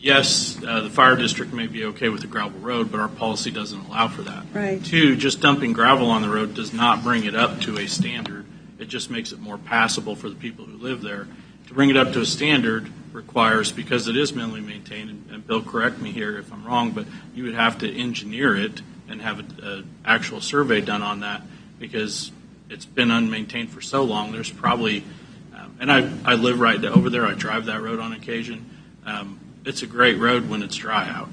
yes, the fire district may be okay with the gravel road, but our policy doesn't allow for that. Right. Two, just dumping gravel on the road does not bring it up to a standard. It just makes it more passable for the people who live there. To bring it up to a standard requires, because it is minimally maintained, and Bill, correct me here if I'm wrong, but you would have to engineer it and have an actual survey done on that because it's been unmaintained for so long. There's probably, and I live right over there. I drive that road on occasion. It's a great road when it's dry out.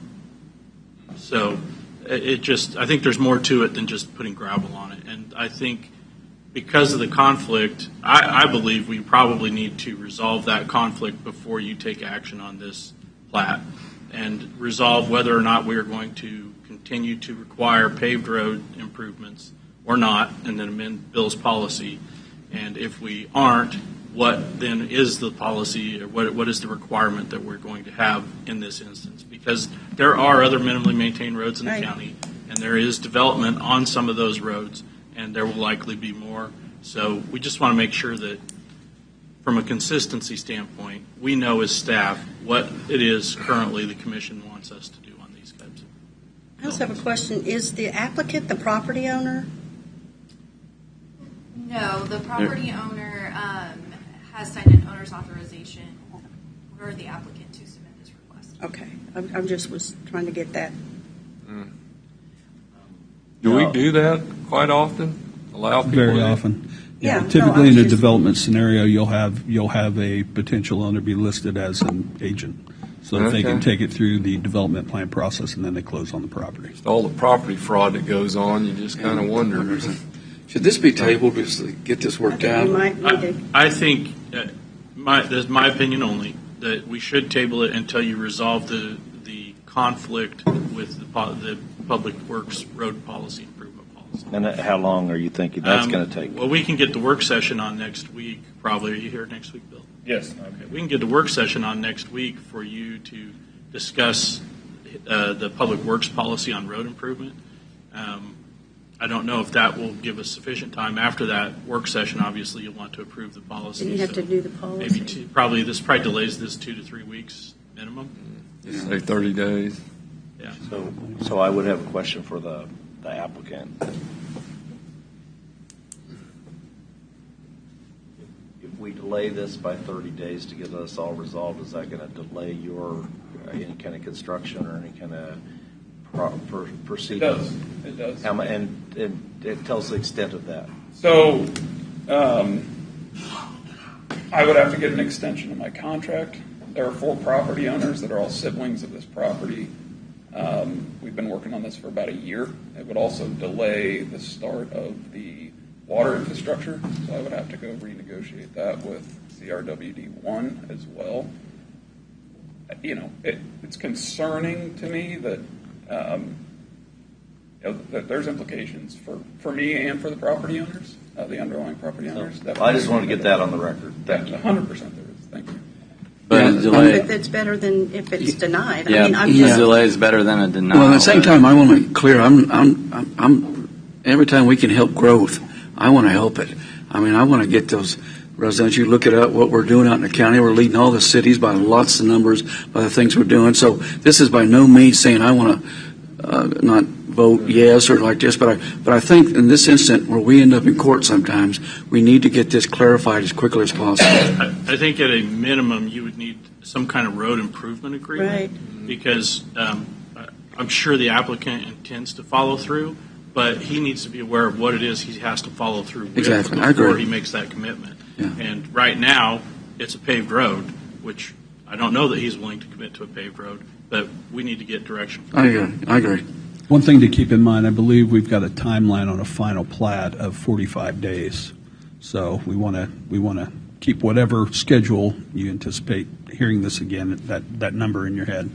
So I think there's more to it than just putting gravel on it. And I think because of the conflict, I believe we probably need to resolve that conflict before you take action on this plat and resolve whether or not we are going to continue to require paved road improvements or not, and then amend Bill's policy. And if we aren't, what then is the policy, or what is the requirement that we're going to have in this instance? Because there are other minimally maintained roads in the county, and there is development on some of those roads, and there will likely be more. So we just want to make sure that from a consistency standpoint, we know as staff what it is currently the commission wants us to do on these types of. I also have a question. Is the applicant the property owner? No, the property owner has signed an owner's authorization for the applicant to submit this request. Okay. I just was trying to get that. Do we do that quite often? Allow people Very to? often. Yeah, no, Typically, I in was a just- development scenario, you'll have a potential owner be listed as an agent, so that they can Okay. take it through the development plan process, and then they close on the property. All the property fraud that goes on, you just kind of wonder. Should this be tabled just to get this I worked think out? we might need to. I think, this is my opinion only, that we should table it until you resolve the conflict with the Public Works Road Policy Improvement Policy. And how long are you thinking that's going to take? Well, we can get the work session on next week, probably. Are you here next week, Bill? Yes. Okay, we can get the work session on next week for you to discuss the Public Works Policy on road improvement. I don't know if that will give us sufficient time. After that work session, obviously, you'll want to approve the policy. And you have so to do the policy. Maybe probably delays this 2 to 3 weeks minimum. Say 30 days. Yeah. So I would have a question for the applicant. If we delay this by 30 days to get us all resolved, is that going to delay your any kind of construction or any kind of proceeding? It does. It does. And it tells the extent of that. So, I would have to get an extension of my contract. There are 4 property owners that are all siblings of this property. We've been working on this for about a year. It would also delay the start of the water infrastructure, so I would have to go renegotiate that with CRWD1 as well. You know, it's concerning to me that, that there's implications for me and for the property owners, the underlying property owners. I just want to get that on the record. Thank you. 100% there is. Thank you. But a delay, But it's better than if it's denied. yeah, I mean, I'm a just, delay is better than a denial. Well, at the same time, I want to make clear, I'm every time we can help growth, I want to help it. I mean, I want to get those residents. You look at what we're doing out in the county. We're leading all the cities by lots of numbers by the things we're doing. So this is by no means saying I want to not vote yes or like this, but I think in this instant where we end up in court sometimes, we need to get this clarified as quickly as possible. I think at a minimum, you would need some kind of road improvement agreement. Right. Because I'm sure the applicant intends to follow through, but he needs to be aware of what it is he has to follow through with Exactly. I before agree. he makes that commitment. Yeah. And right now, it's a paved road, which I don't know that he's willing to commit to a paved road, but we need to get direction. I agree. One thing to keep in mind, I believe we've got a timeline on a final plat of 45 days. So we want to keep whatever schedule you anticipate hearing this again, that number in your head.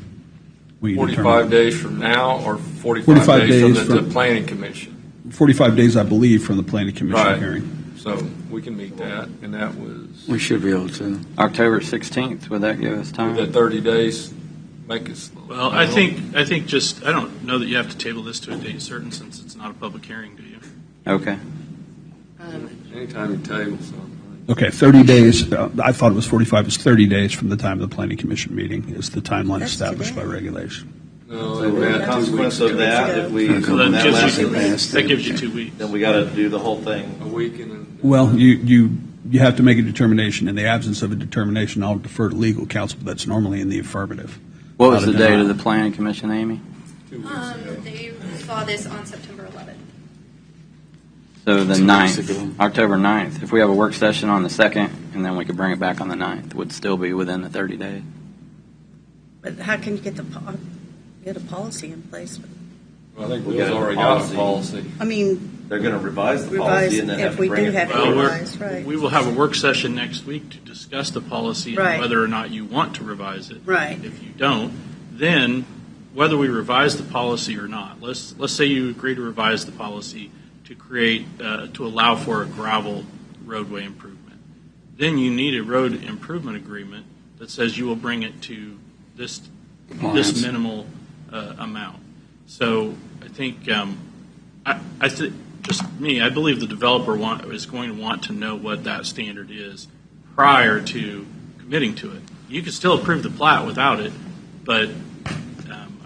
We 45 days from now or 45 45 days days from the from- planning commission? 45 days, I believe, from the planning commission Right. hearing. So we can meet that, and that was, We should be able to. October 16th, would that give us time? the 30 days, make us. Well, I think just, I don't know that you have to table this to a date certain since it's not a public hearing, do you? Okay. Anytime you table something. Okay, 30 days. I thought it was 45. It's 30 days from the time of the planning commission meeting is the timeline That's established by today. regulation. No, So we had the 2 consequence weeks of ago. that, if we, Okay. So that that gives lasts you, that gives you 2 weeks. then we got to do the whole thing. A week and then. Well, you have to make a determination. In the absence of a determination, I'll defer to legal counsel, but that's normally in the affirmative. What was Not the a date denial. of the planning commission, Amy? 2 weeks ago. They saw this on September 11th. So the 2 weeks 9th, ago. October 9th. If we have a work session on the 2nd, and then we could bring it back on the 9th, would still be within the 30 days. but how can you get a policy in place? Well, I think We Bill's got a already got a policy. policy. I mean, They're going to revise the revise, policy and then have if to we bring do it. have to Well, revise, right. We will have a work session next week to discuss the policy Right. and whether or not you want to revise it. Right. If you don't, then whether we revise the policy or not, let's say you agree to revise the policy to create, to allow for a gravel roadway improvement. Then you need a road improvement agreement that says you will bring it to this Compliance. minimal amount. So I think, just me, I believe the developer is going to want to know what that standard is prior to committing to it. You can still approve the plat without it, but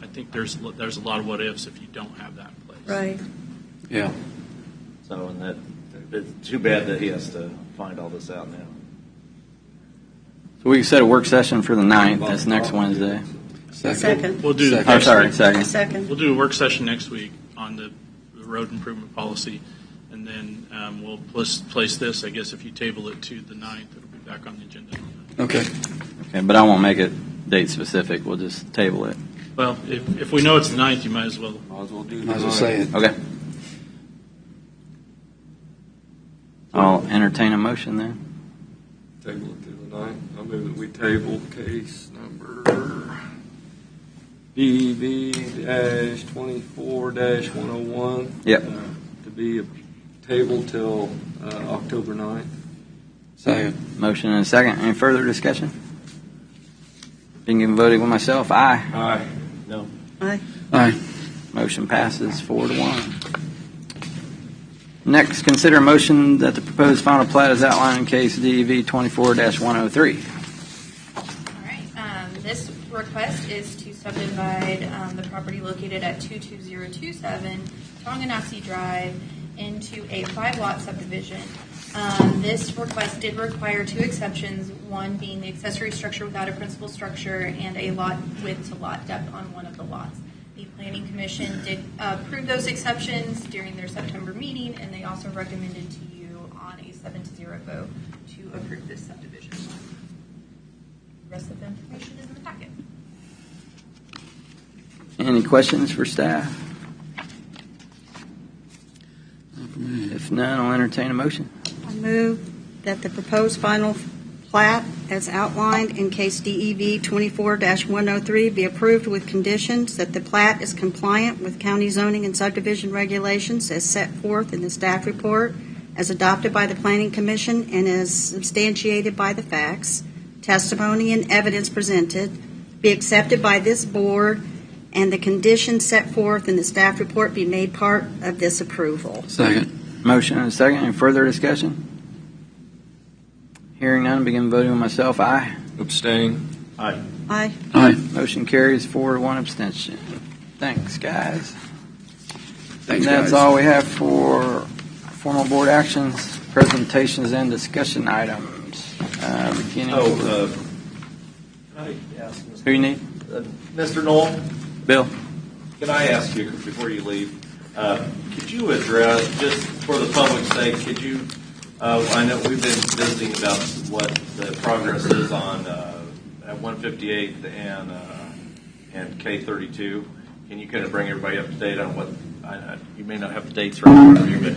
I think there's a lot of what ifs if you don't have that in place. Right. Yeah. So, and that, it's too bad that he has to find all this out now. So we set a work session for the 9th, that's next Wednesday. Second. We'll do Oh, sorry, second. Second. We'll do a work session next week on the road improvement policy, and then we'll place this. I guess if you table it to the 9th, it'll be back on the agenda. Okay. Okay, but I won't make it date specific. We'll just table it. Well, if we know it's the 9th, you might as well. Might as well say it. Okay. I'll entertain a motion then. Table it to the 9th. I move that we table case number DV-24-101. Yep. To be tabled till October 9th. Second. Motion and a second. Any further discussion? Being voting with myself, aye. Aye. No. Aye. Aye. Motion passes 4-1. Next, consider a motion that the proposed final plat is outlined in case DEV 24-103. All right, this request is to subdivide the property located at 22027 Tonganoxie Drive into a 5-lot subdivision. This request did require 2 exceptions, one being the accessory structure without a principal structure and a lot width to lot depth on one of the lots. The Planning Commission did approve those exceptions during their September meeting, and they also recommended to you on a 7-0 vote to approve this subdivision. The rest of the information is in the packet. Any questions for staff? If none, I'll entertain a motion. I move that the proposed final plat as outlined in case DEV 24-103 be approved with conditions that the plat is compliant with county zoning and subdivision regulations as set forth in the staff report, as adopted by the Planning Commission and as substantiated by the facts, testimony, and evidence presented, be accepted by this board, and the conditions set forth in the staff report be made part of this approval. Second. Motion and a second. Any further discussion? Hearing none, begin voting with myself, aye. Abstain. Aye. Aye. Aye. Motion carries 4-1 abstention. Thanks, guys. Thanks, And that's guys. all we have for formal board actions, presentations, and discussion items. Beginning with Can I ask who you need? Mr. Knoll? Bill. Can I ask you, before you leave, could you address, just for the public's sake, could you, I know we've been visiting about what the progress is on at 158th and K32. Can you kind of bring everybody up to date on what, you may not have the dates right in front of you, but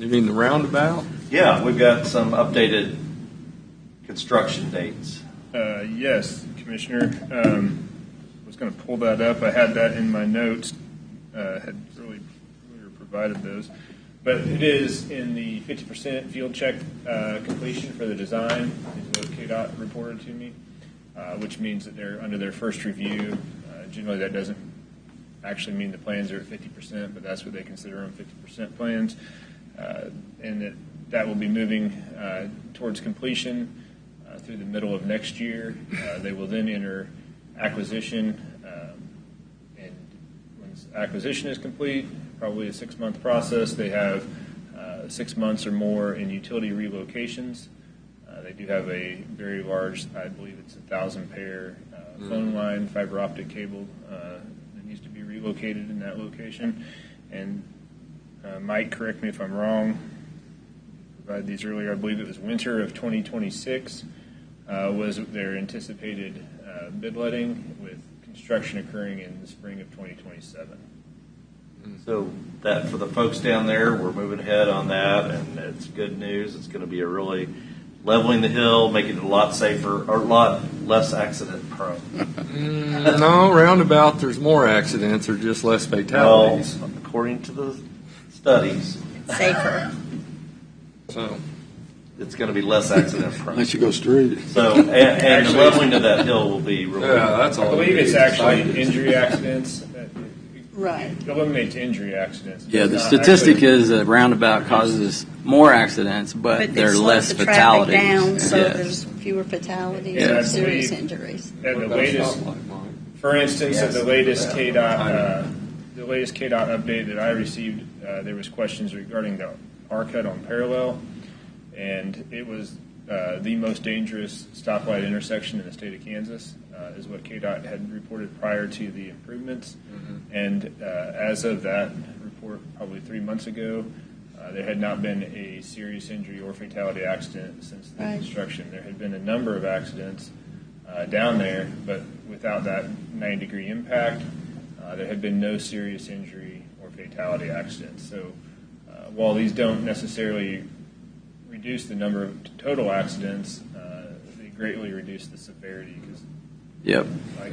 You mean the roundabout? yeah, we've got some updated construction dates. Yes, Commissioner. Was going to pull that up. I had that in my notes. Had earlier provided those. But it is in the 50% field check completion for the design, is what KDOT reported to me, which means that they're under their first review. Generally, that doesn't actually mean the plans are at 50%, but that's what they consider them, 50% plans. And that will be moving towards completion through the middle of next year. They will then enter acquisition, and when acquisition is complete, probably a 6-month process. They have 6 months or more in utility relocations. They do have a very large, I believe it's 1,000 pair phone line, fiber optic cable that needs to be relocated in that location. And Mike, correct me if I'm wrong, provided these earlier, I believe it was winter of 2026 was their anticipated bid letting, with construction occurring in the spring of 2027. So that for the folks down there, we're moving ahead on that, and it's good news. It's going to be a really leveling the hill, making it a lot safer, or a lot less accident prone. No, roundabout, there's more accidents or just less fatalities. Well, according to the studies, Safer. So it's going to be less accident prone. Unless you go straight. So, and the leveling of that hill will be really. yeah, that's all. I believe it's actually injury accidents. Right. It eliminates injury accidents. Yeah, the It's not statistic actually- is that roundabout causes more accidents, but But there are it slows less the traffic fatalities. down, so Yes. there's fewer fatalities Yeah, I and serious believe- injuries. At the What about latest, stoplight, Mike? for instance, at the Yes. latest Yeah. KDOT update that I received, there was questions regarding the R-cut on Parallel, and it was the most dangerous stoplight intersection in the state of Kansas, is what KDOT had reported prior to the improvements. And as of that report, probably 3 months ago, There had not been a serious injury or fatality accident since the construction. There had been a number of accidents down there, but without that 90-degree impact, there had been no serious injury or fatality accidents. So while these don't necessarily reduce the number of total accidents, they greatly reduce the severity. Yep.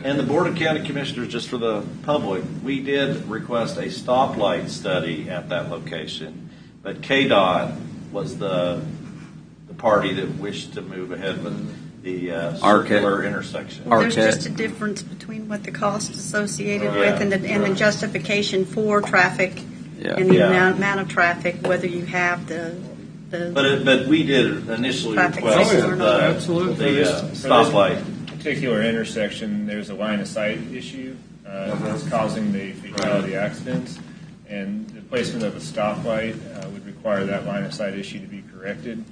And the Board of County Commissioners, just for the public, we did request a stoplight study at that location, but KDOT was the party that wished to move ahead with the circular intersection. There's just a difference between what the cost associated with and the justification for traffic and the amount of traffic, whether you have the But we did initially traffic request signal or not. the stoplight. Particular intersection, there's a line of sight issue that's causing the fatality accidents, and the placement of a stoplight would require that line of sight issue to be corrected.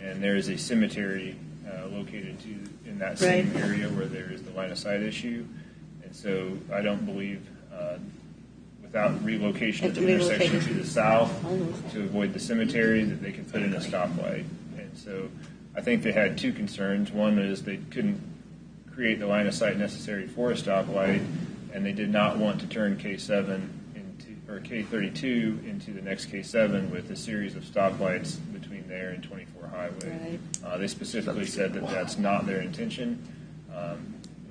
And there is a cemetery located in that same area where there is the line of sight issue, and so I don't believe without relocation of the intersection to the south to avoid the cemetery that they could put in a stoplight. And so I think they had two concerns. One is they couldn't create the line of sight necessary for a stoplight, and they did not want to turn K7 or K32 into the next K7 with a series of stoplights between there and 24 Highway. They specifically said that that's not their intention.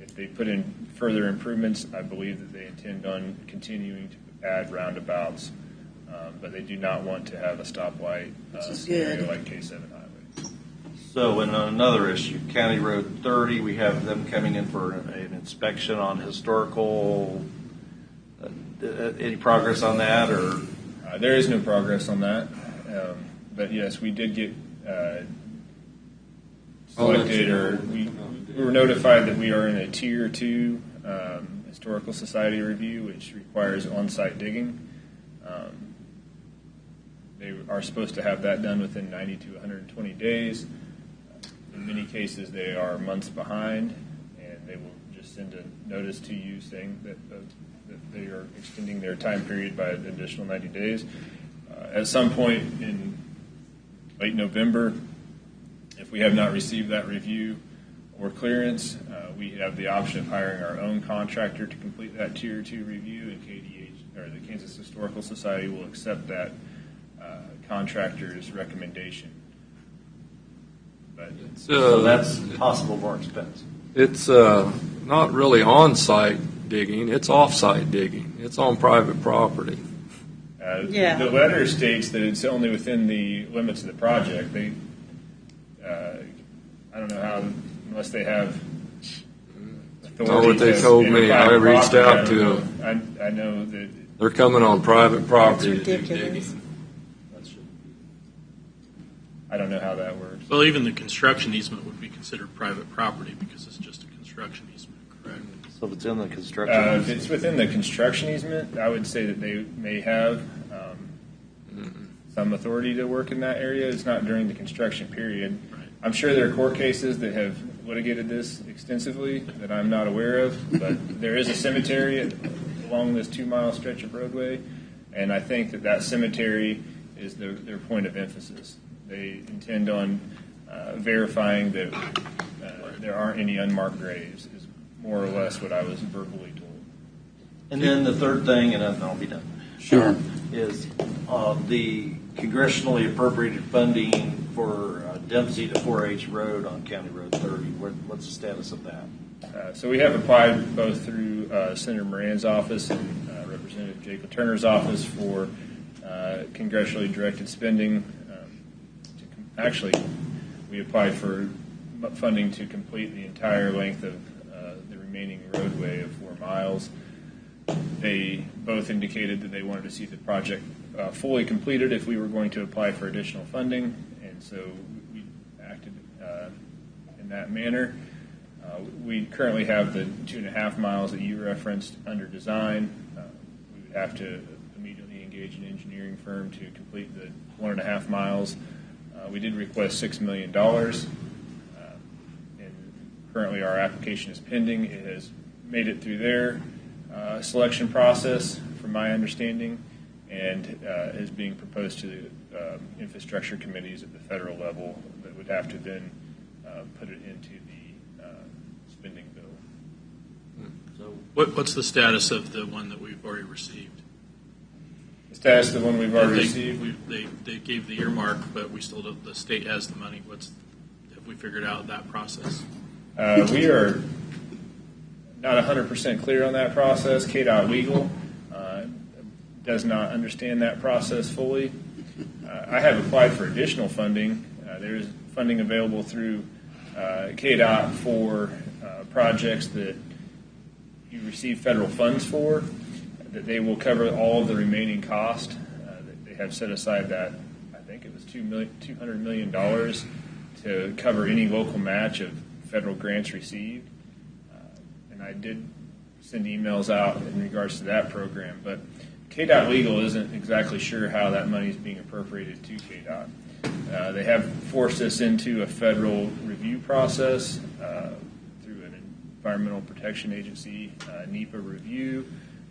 If they put in further improvements, I believe that they intend on continuing to add roundabouts, but they do not want to have a stoplight scenario like K7 Highway. So, in another issue, County Road 30, we have them coming in for an inspection on historical. Any progress on that, or there is no progress on that? But yes, we did get selected, or we were notified that we are in a Tier 2 Historical Society review, which requires on-site digging. They are supposed to have that done within 90 to 120 days. In many cases, they are months behind, and they will just send a notice to you saying that they are extending their time period by an additional 90 days. At some point in late November, if we have not received that review or clearance, we have the option of hiring our own contractor to complete that Tier 2 review, and KDH, or the Kansas Historical Society, will accept that contractor's recommendation. But so that's possible more expensive. It's not really on-site digging, it's off-site digging. It's on private property. The letter states that it's only within the limits of the project. They, I don't know how, unless they have authority. Not what they told me. I reached out to them. I know that they're coming on private property to do digging. I don't know how that works. Well, even the construction easement would be considered private property because it's just a construction easement, correct? So if it's in the construction if it's within the construction easement, I would say that they may have some authority to work in that area. It's not during the construction period. Right. I'm sure there are court cases that have litigated this extensively that I'm not aware of, but there is a cemetery along this 2-mile stretch of roadway, and I think that cemetery is their point of emphasis. They intend on verifying that there aren't any unmarked graves, is more or less what I was verbally told. And then the third thing, and then I'll be done. Sure. Is the congressionally appropriated funding for Dempsey to 4H Road on County Road 30. What's the status of that? So we have applied both through Senator Moran's office and Representative Jacob Turner's office for congressionally directed spending. Actually, we applied for funding to complete the entire length of the remaining roadway of 4 miles. They both indicated that they wanted to see the project fully completed if we were going to apply for additional funding, and so we acted in that manner. We currently have the 2.5 miles that you referenced under design. We would have to immediately engage an engineering firm to complete the 1.5 miles. We did request $6 million, and currently our application is pending. It has made it through their selection process, from my understanding, and is being proposed to infrastructure committees at the federal level that would have to then put it into the spending bill. So what's the status of the one that we've already received? The status of the one we've already received? They gave the earmark, but we still don't, the state has the money. Have we figured out that process? We are not 100% clear on that process. KDOT Legal does not understand that process fully. I have applied for additional funding. There is funding available through KDOT for projects that you receive federal funds for, that they will cover all of the remaining cost. They have set aside that, I think it was $200 million to cover any local match of federal grants received. And I did send emails out in regards to that program, but KDOT Legal isn't exactly sure how that money is being appropriated to KDOT. They have forced us into a federal review process through an Environmental Protection Agency NEPA review,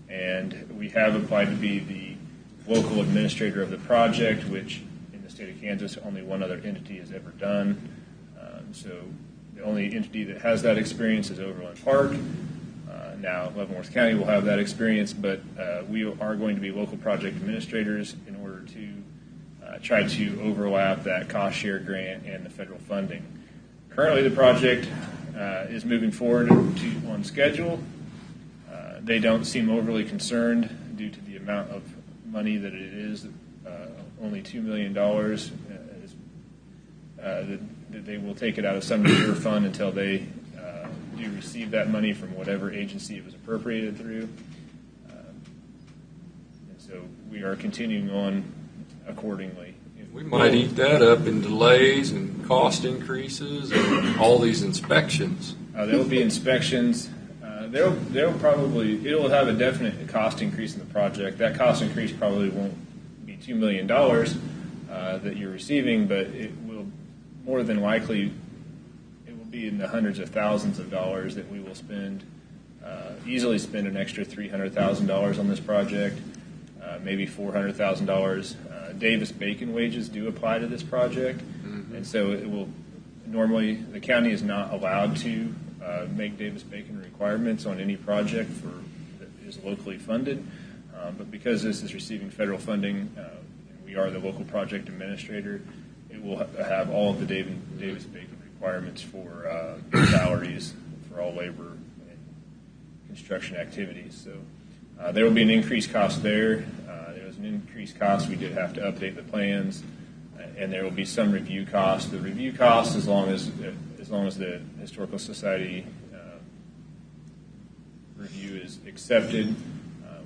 and we have applied to be the local administrator of the project, which in the state of Kansas only one other entity has ever done. So the only entity that has that experience is Overland Park. Now Leavenworth County will have that experience, but we are going to be local project administrators in order to try to overlap that cost share grant and the federal funding. Currently the project is moving forward on schedule. They don't seem overly concerned due to the amount of money that it is, only $2 million. That they will take it out of some reserve fund until they do receive that money from whatever agency it was appropriated through. And so we are continuing on accordingly. We might eat that up in delays and cost increases and all these inspections. There will be inspections. It'll have a definite cost increase in the project. That cost increase probably won't be $2 million that you're receiving, but it will more than likely it will be in the hundreds of thousands of dollars that we will spend. Easily spend an extra $300,000 on this project, maybe $400,000. Davis-Bacon wages do apply to this project, and so it will normally the county is not allowed to make Davis-Bacon requirements on any project that is locally funded, but because this is receiving federal funding, we are the local project administrator. It will have all of the Davis-Bacon requirements for salaries for all labor and construction activities. So there will be an increased cost there. There was an increased cost. We did have to update the plans, and there will be some review cost. The review cost, as long as the Historical Society review is accepted,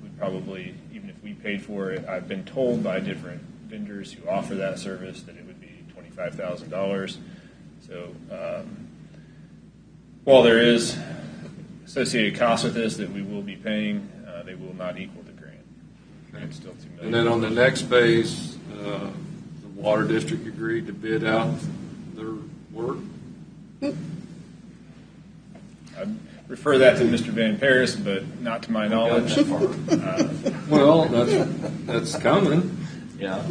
we probably, even if we paid for it, I've been told by different vendors who offer that service that it would be $25,000. So while there is associated costs with this that we will be paying, they will not equal the grant. It's still $2 million. And then on the next phase, the Water District agreed to bid out their work. I'd refer that to Mr. Van Paris, but not to my knowledge. Well, that's coming. Yeah.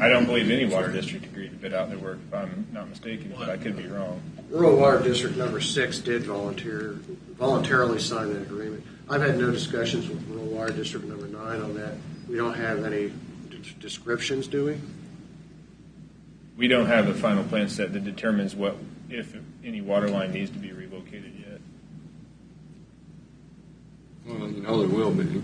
I don't believe any water district agreed to bid out their work, if I'm not mistaken, but I could be wrong. Rural Water District number 6 did voluntarily sign that agreement. I've had no discussions with Rural Water District number 9 on that. We don't have any descriptions, do we? We don't have a final plan set that determines if any water line needs to be relocated yet. Well, you know there will be. You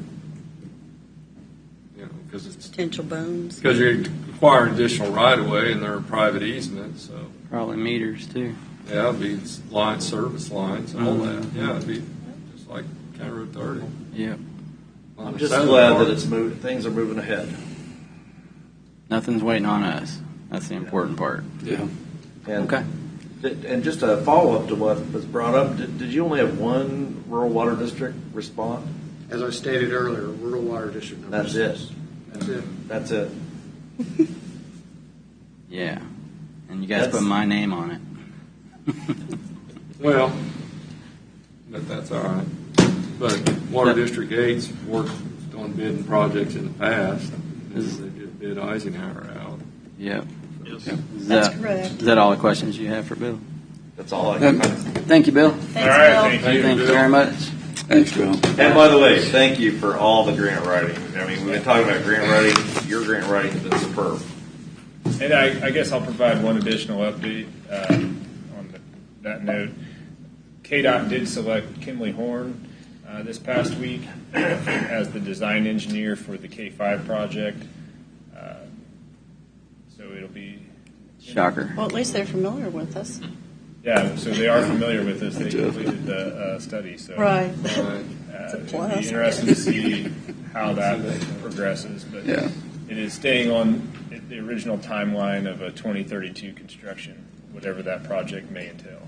know, because it's Potential bones. because you're acquiring additional right of way and they're a private easement, so Probably meters too. yeah, it'd be lines, service lines, all that. Yeah, it'd be just like County Road 30. Yep. On I'm the just southern glad part. that it's moving. Things are moving ahead. Nothing's waiting on us. That's the important part. Yeah. And, Okay. And just a follow-up to what was brought up, did you only have one rural water district respond? As I stated earlier, Rural Water District number That's 6. it. That's it. That's it. Yeah. And you guys That's- put my name on it. Well, but that's all right. But Water District 8's worked on bidding projects in the past. They did bid Eisenhower out. Yep. Yes. That's correct. Is that all the questions you have for Bill? That's all I got. Thank you, Bill. Thanks, All right, Bill. thank you. Thank you very much. Thanks, Bill. And by the way, thank you for all the grant writing. I mean, we've been talking about grant writing. Your grant writing has been superb. And I guess I'll provide one additional update on that note. KDOT did select Kinley Horn this past week as the design engineer for the K5 project. So it'll be... Shocker. Well, at least they're familiar with us. Yeah, so they are familiar with this. They completed the study. So Right. It's a it'll plus. be interesting to see how that progresses. But Yeah. it is staying on the original timeline of a 2032 construction, whatever that project may entail.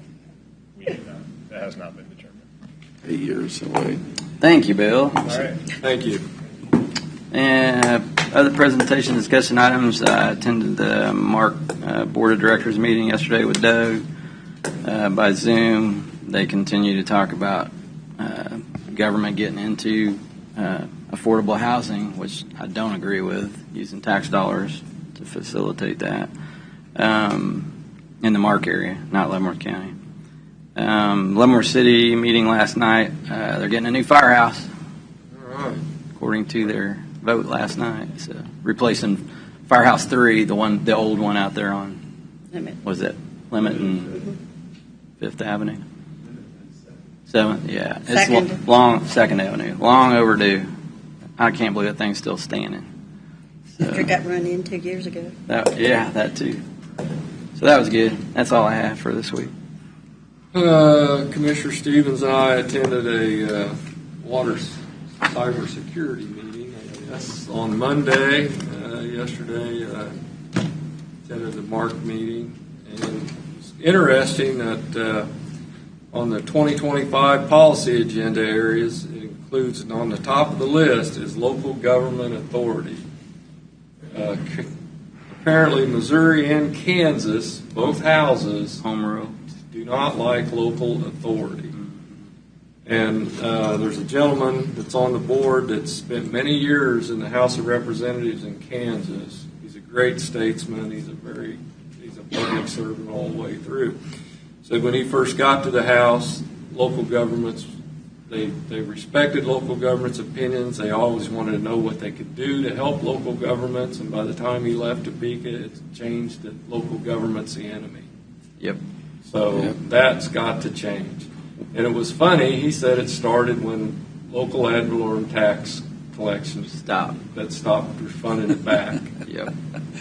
That has not been determined. 8 years away. Thank you, Bill. All right. Thank you. And other presentation discussion items. I attended the Mark Board of Directors meeting yesterday with Doug by Zoom. They continue to talk about government getting into affordable housing, which I don't agree with, using tax dollars to facilitate that in the Mark area, not Leavenworth County. Leavenworth City meeting last night. They're getting a new firehouse, All right. according to their vote last night. So replacing Firehouse 3, the old one out there on Limit. was it Limit and Fifth Avenue. 7th, yeah. It's Second. long 2nd Avenue, long overdue. I can't believe that thing's still standing. After it got run into years ago. That too. So that was good. That's all I have for this week. Commissioner Stevens and I attended a water cybersecurity meeting. That's on Monday. Yesterday, attended the Mark meeting, and it's interesting that on the 2025 policy agenda areas, it includes, and on the top of the list is local government authority. Apparently, Missouri and Kansas, both houses, Home rule. do not like local authority. And there's a gentleman that's on the board that's spent many years in the House of Representatives in Kansas. He's a great statesman. He's a public servant all the way through. So when he first got to the House, local governments, they respected local governments' opinions. They always wanted to know what they could do to help local governments. And by the time he left Topeka, it's changed that local government's the enemy. Yep. So that's got to change. And it was funny, he said it started when local ad valorem tax collections stopped refunding it back. Yep.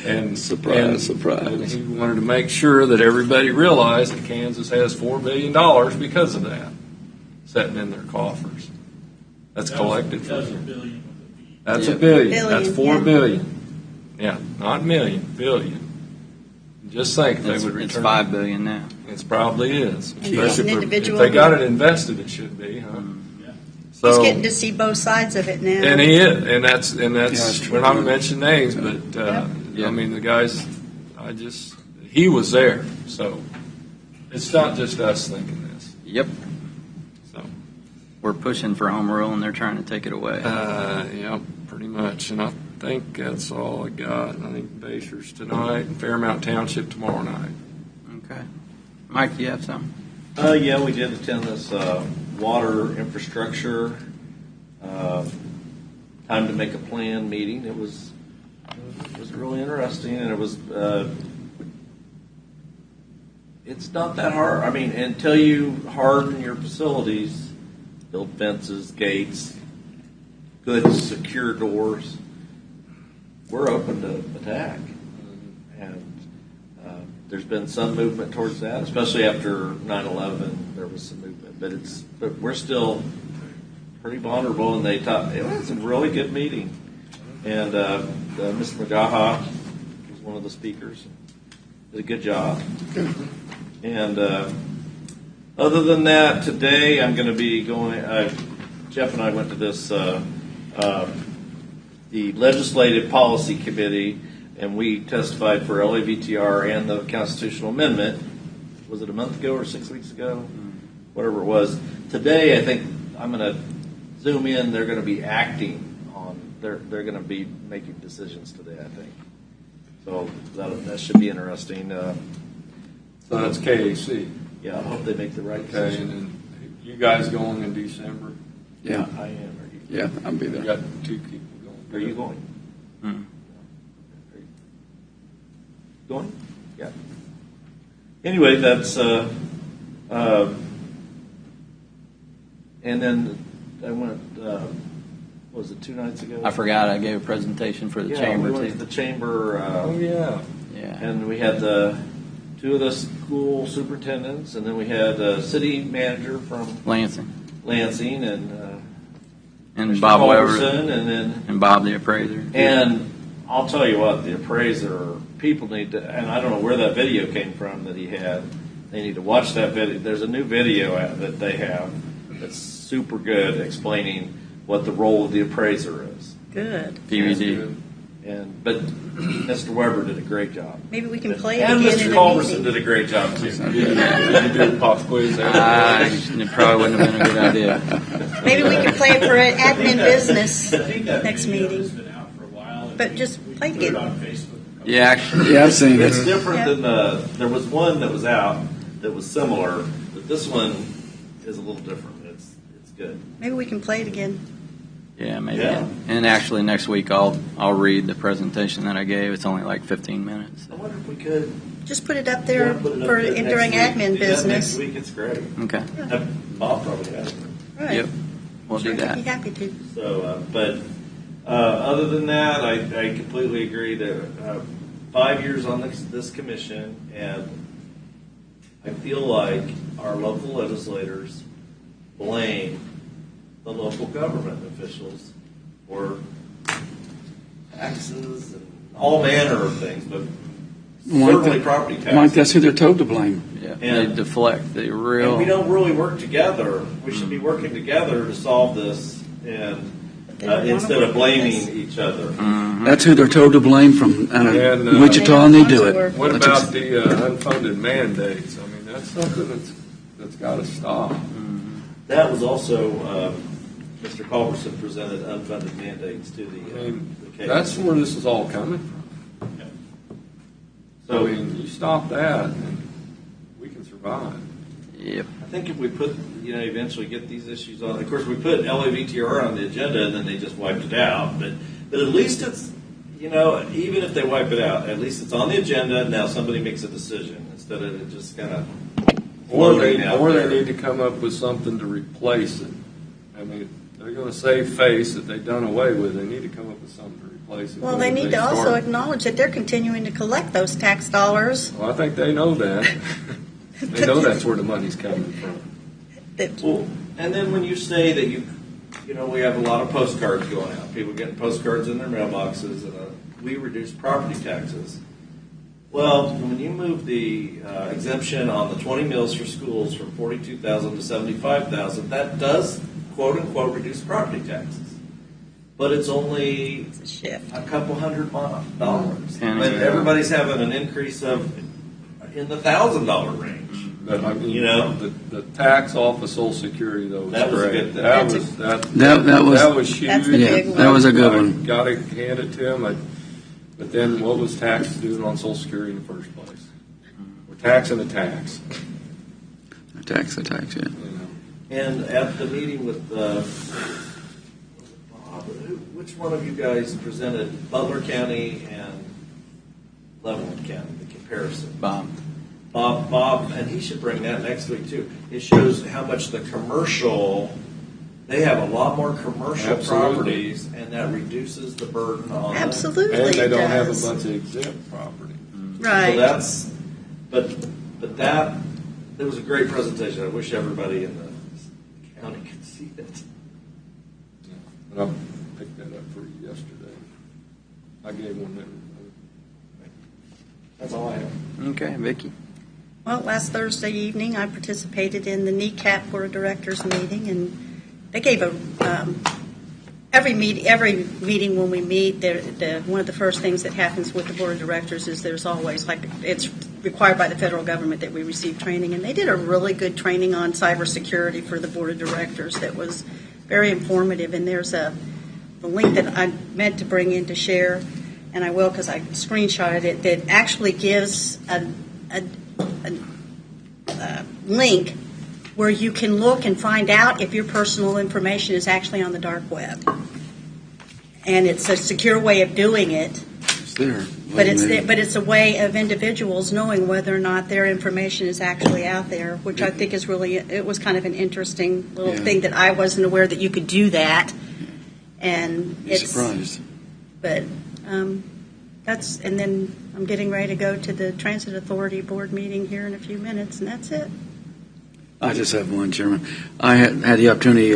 And Surprise. And he wanted to make sure that everybody realized that Kansas has $4 billion because of that, sitting in their coffers. That's collected from $1 billion. That's $1 billion. Billion, That's $4 yeah. billion. Yeah, not million, billion. Just think if they would return. It's $5 billion now. It probably is. he's Especially an if individual. they got it invested, it should be, huh? He's So, getting to see both sides of it now. and he is, and that's that's true. we're not going to mention names, but Yep. I mean the guys, he was there, so it's not just us thinking this. Yep. So, We're pushing for home rule, and they're trying to take it away. yeah, pretty much, and I think that's all I got. I think Basher's tonight and Fairmount Township tomorrow night. Okay. Mike, do you have something? Yeah, we did attend this water infrastructure time to make a plan meeting. It was really interesting, and it was it's not that hard. I mean, until you harden your facilities, build fences, gates, good secure doors, we're open to attack. And there's been some movement towards that, especially after 9/11. There was some movement, but we're still pretty vulnerable. And it was a really good meeting. And Mr. McGaha was one of the speakers. Did a good job. And other than that, today I'm going to be going. Jeff and I went to this the Legislative Policy Committee, and we testified for LAVTR and the constitutional amendment. Was it a month ago or 6 weeks ago? Whatever it was. Today, I think I'm going to zoom in. They're going to be acting on they're going to be making decisions today, I think. So that should be interesting. So that's KAC. Yeah, I hope they make the right Okay, decision. and then you guys going in December? Yeah, I am. Are you? yeah, I'll be We there. got 2 people going. Are you going? Hmm. Are you going? Yeah. Anyway, that's and then I went. What was it 2 nights ago? I forgot I gave a presentation for the chamber we went too. to the chamber. Oh, yeah. Yeah. And we had the 2 of the school superintendents, and then we had the city manager from Lansing Lansing, and and Mr. Bob Weber Culberson, and then and Bob the appraiser. and I'll tell you what, the appraiser people need to, and I don't know where that video came from that he had. They need to watch that video. There's a new video that they have that's super good, explaining what the role of the appraiser is. Good. DVD. But Mr. Weber did a great job. Maybe we can play it And again Mr. in a Culberson meeting. did a great job too. Did you do a pop quiz? It probably wouldn't have been a good idea. Maybe we can play it for an admin business I think that next video meeting. has been out for a while. But just play it Put it again. on Facebook. Yeah, actually, Yeah, I've seen It's it. different Yeah. than there was one that was out that was similar, but this one is a little different. It's good. Maybe we can play it again. yeah, maybe. Yeah. And actually, next week I'll read the presentation that I gave. It's only like 15 minutes. I wonder if we could Just put it up there put it up for there next during week. admin Do that business. Next week, it's great. Okay. Bob probably has it. Right. Yep. We'll Sure, do that. I'd be happy to. So, but other than that, I completely agree that 5 years on this commission, and I feel like our local legislators blame the local government officials for taxes and all manner of things, but certainly property taxes. Mike, that's who they're told to blame. Yeah. And- They deflect the And real. we don't really work together. We should be working together to solve this, and They don't wanna instead work of with blaming us. each other. Mhm. That's who they're told to blame from out of And, Wichita, and they do They it. don't want to What That's about the unfunded mandates? I mean, that's something that's got to stop. That was also Mr. Culberson presented unfunded mandates to the. I mean, the case. that's where this is all coming from. So I mean, you stop that, and we can survive. Yep. I think if we put, eventually get these issues on. Of course, we put LAVTR on the agenda, and then they just wiped it out. But at least it's, even if they wipe it out, at least it's on the agenda. And now somebody makes a decision instead of it just kind of floating out Or there. they need to come up with something to replace it. I mean, they're going to save face that they've done away with. They need to come up with something to replace it. Well, with they if need to also start. acknowledge that they're continuing to collect those tax dollars. Well, I think they know that. They know that's where the money's coming from. That- Well, and then when you say that we have a lot of postcards going out, people getting postcards in their mailboxes, and we reduce property taxes. Well, when you move the exemption on the 20 mills for schools from 42,000 to 75,000, that does quote unquote reduce property taxes. But it's only It's a shift. a couple $100. Penny. But everybody's having an increase of in the $1,000 range. But I mean, You know? the tax off of Social Security though was That was a great. good thing. That That's was that. That was- huge. That's the Yeah, big one. that was a good one. Got to hand it to him. But then, what was taxes doing on Social Security in the first place? We're taxing the tax. Tax, yeah. And at the meeting with Bob, which one of you guys presented Butler County and Leavenworth County, the comparison? Bob. Bob, and he should bring that next week too. It shows how much the commercial, they have a lot more commercial Absolutely. properties, and that reduces the burden on them. Absolutely, And they it don't have a does. bunch of exempt property. So Right. that's, but that, it was a great presentation. I wish everybody in the county could see it. And I picked that up for you yesterday. I gave one to everybody. That's all I have. Okay, Vicki. Well, last Thursday evening, I participated in the NECAP Board of Directors meeting, and they gave every meeting when we meet, one of the first things that happens with the Board of Directors is there's always, like, it's required by the federal government that we receive training, and they did a really good training on cybersecurity for the Board of Directors that was very informative, and there's a the link that I meant to bring in to share, and I will because I screenshotted it, that actually gives a link where you can look and find out if your personal information is actually on the dark web. And it's a secure way of doing it. It's there. But it's a way of individuals knowing whether or not their information is actually out there, which I think is really, it was kind of an interesting little thing that I wasn't aware that you could do that. And Be surprised. But that's, and then I'm getting ready to go to the Transit Authority Board meeting here in a few minutes, and that's it. I just have one, Chairman. I had the opportunity,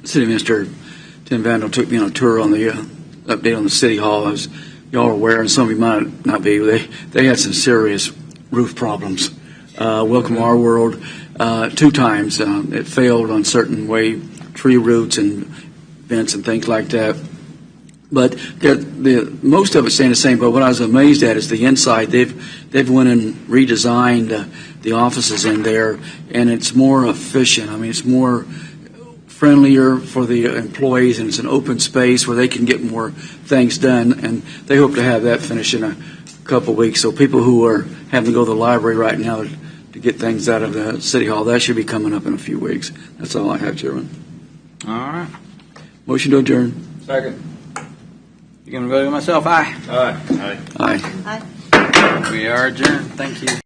City Minister Tim Vandal took me on a tour on the update on the City Hall. As y'all are aware, and some of you might not be, they had some serious roof problems. Welcome Our World, 2 times. It failed on certain tree roots and vents and things like that. But the most of it staying the same. But what I was amazed at is the inside. They've went and redesigned the offices in there, and it's more efficient. I mean, it's more friendlier for the employees, and it's an open space where they can get more things done. And they hope to have that finished in a couple of weeks. So people who are having to go to the library right now to get things out of the City Hall, that should be coming up in a few weeks. That's all I have, Chairman. All right. Motion to adjourn. Second. You going to vote myself? Aye. Aye. Aye. Aye. We are adjourned. Thank you.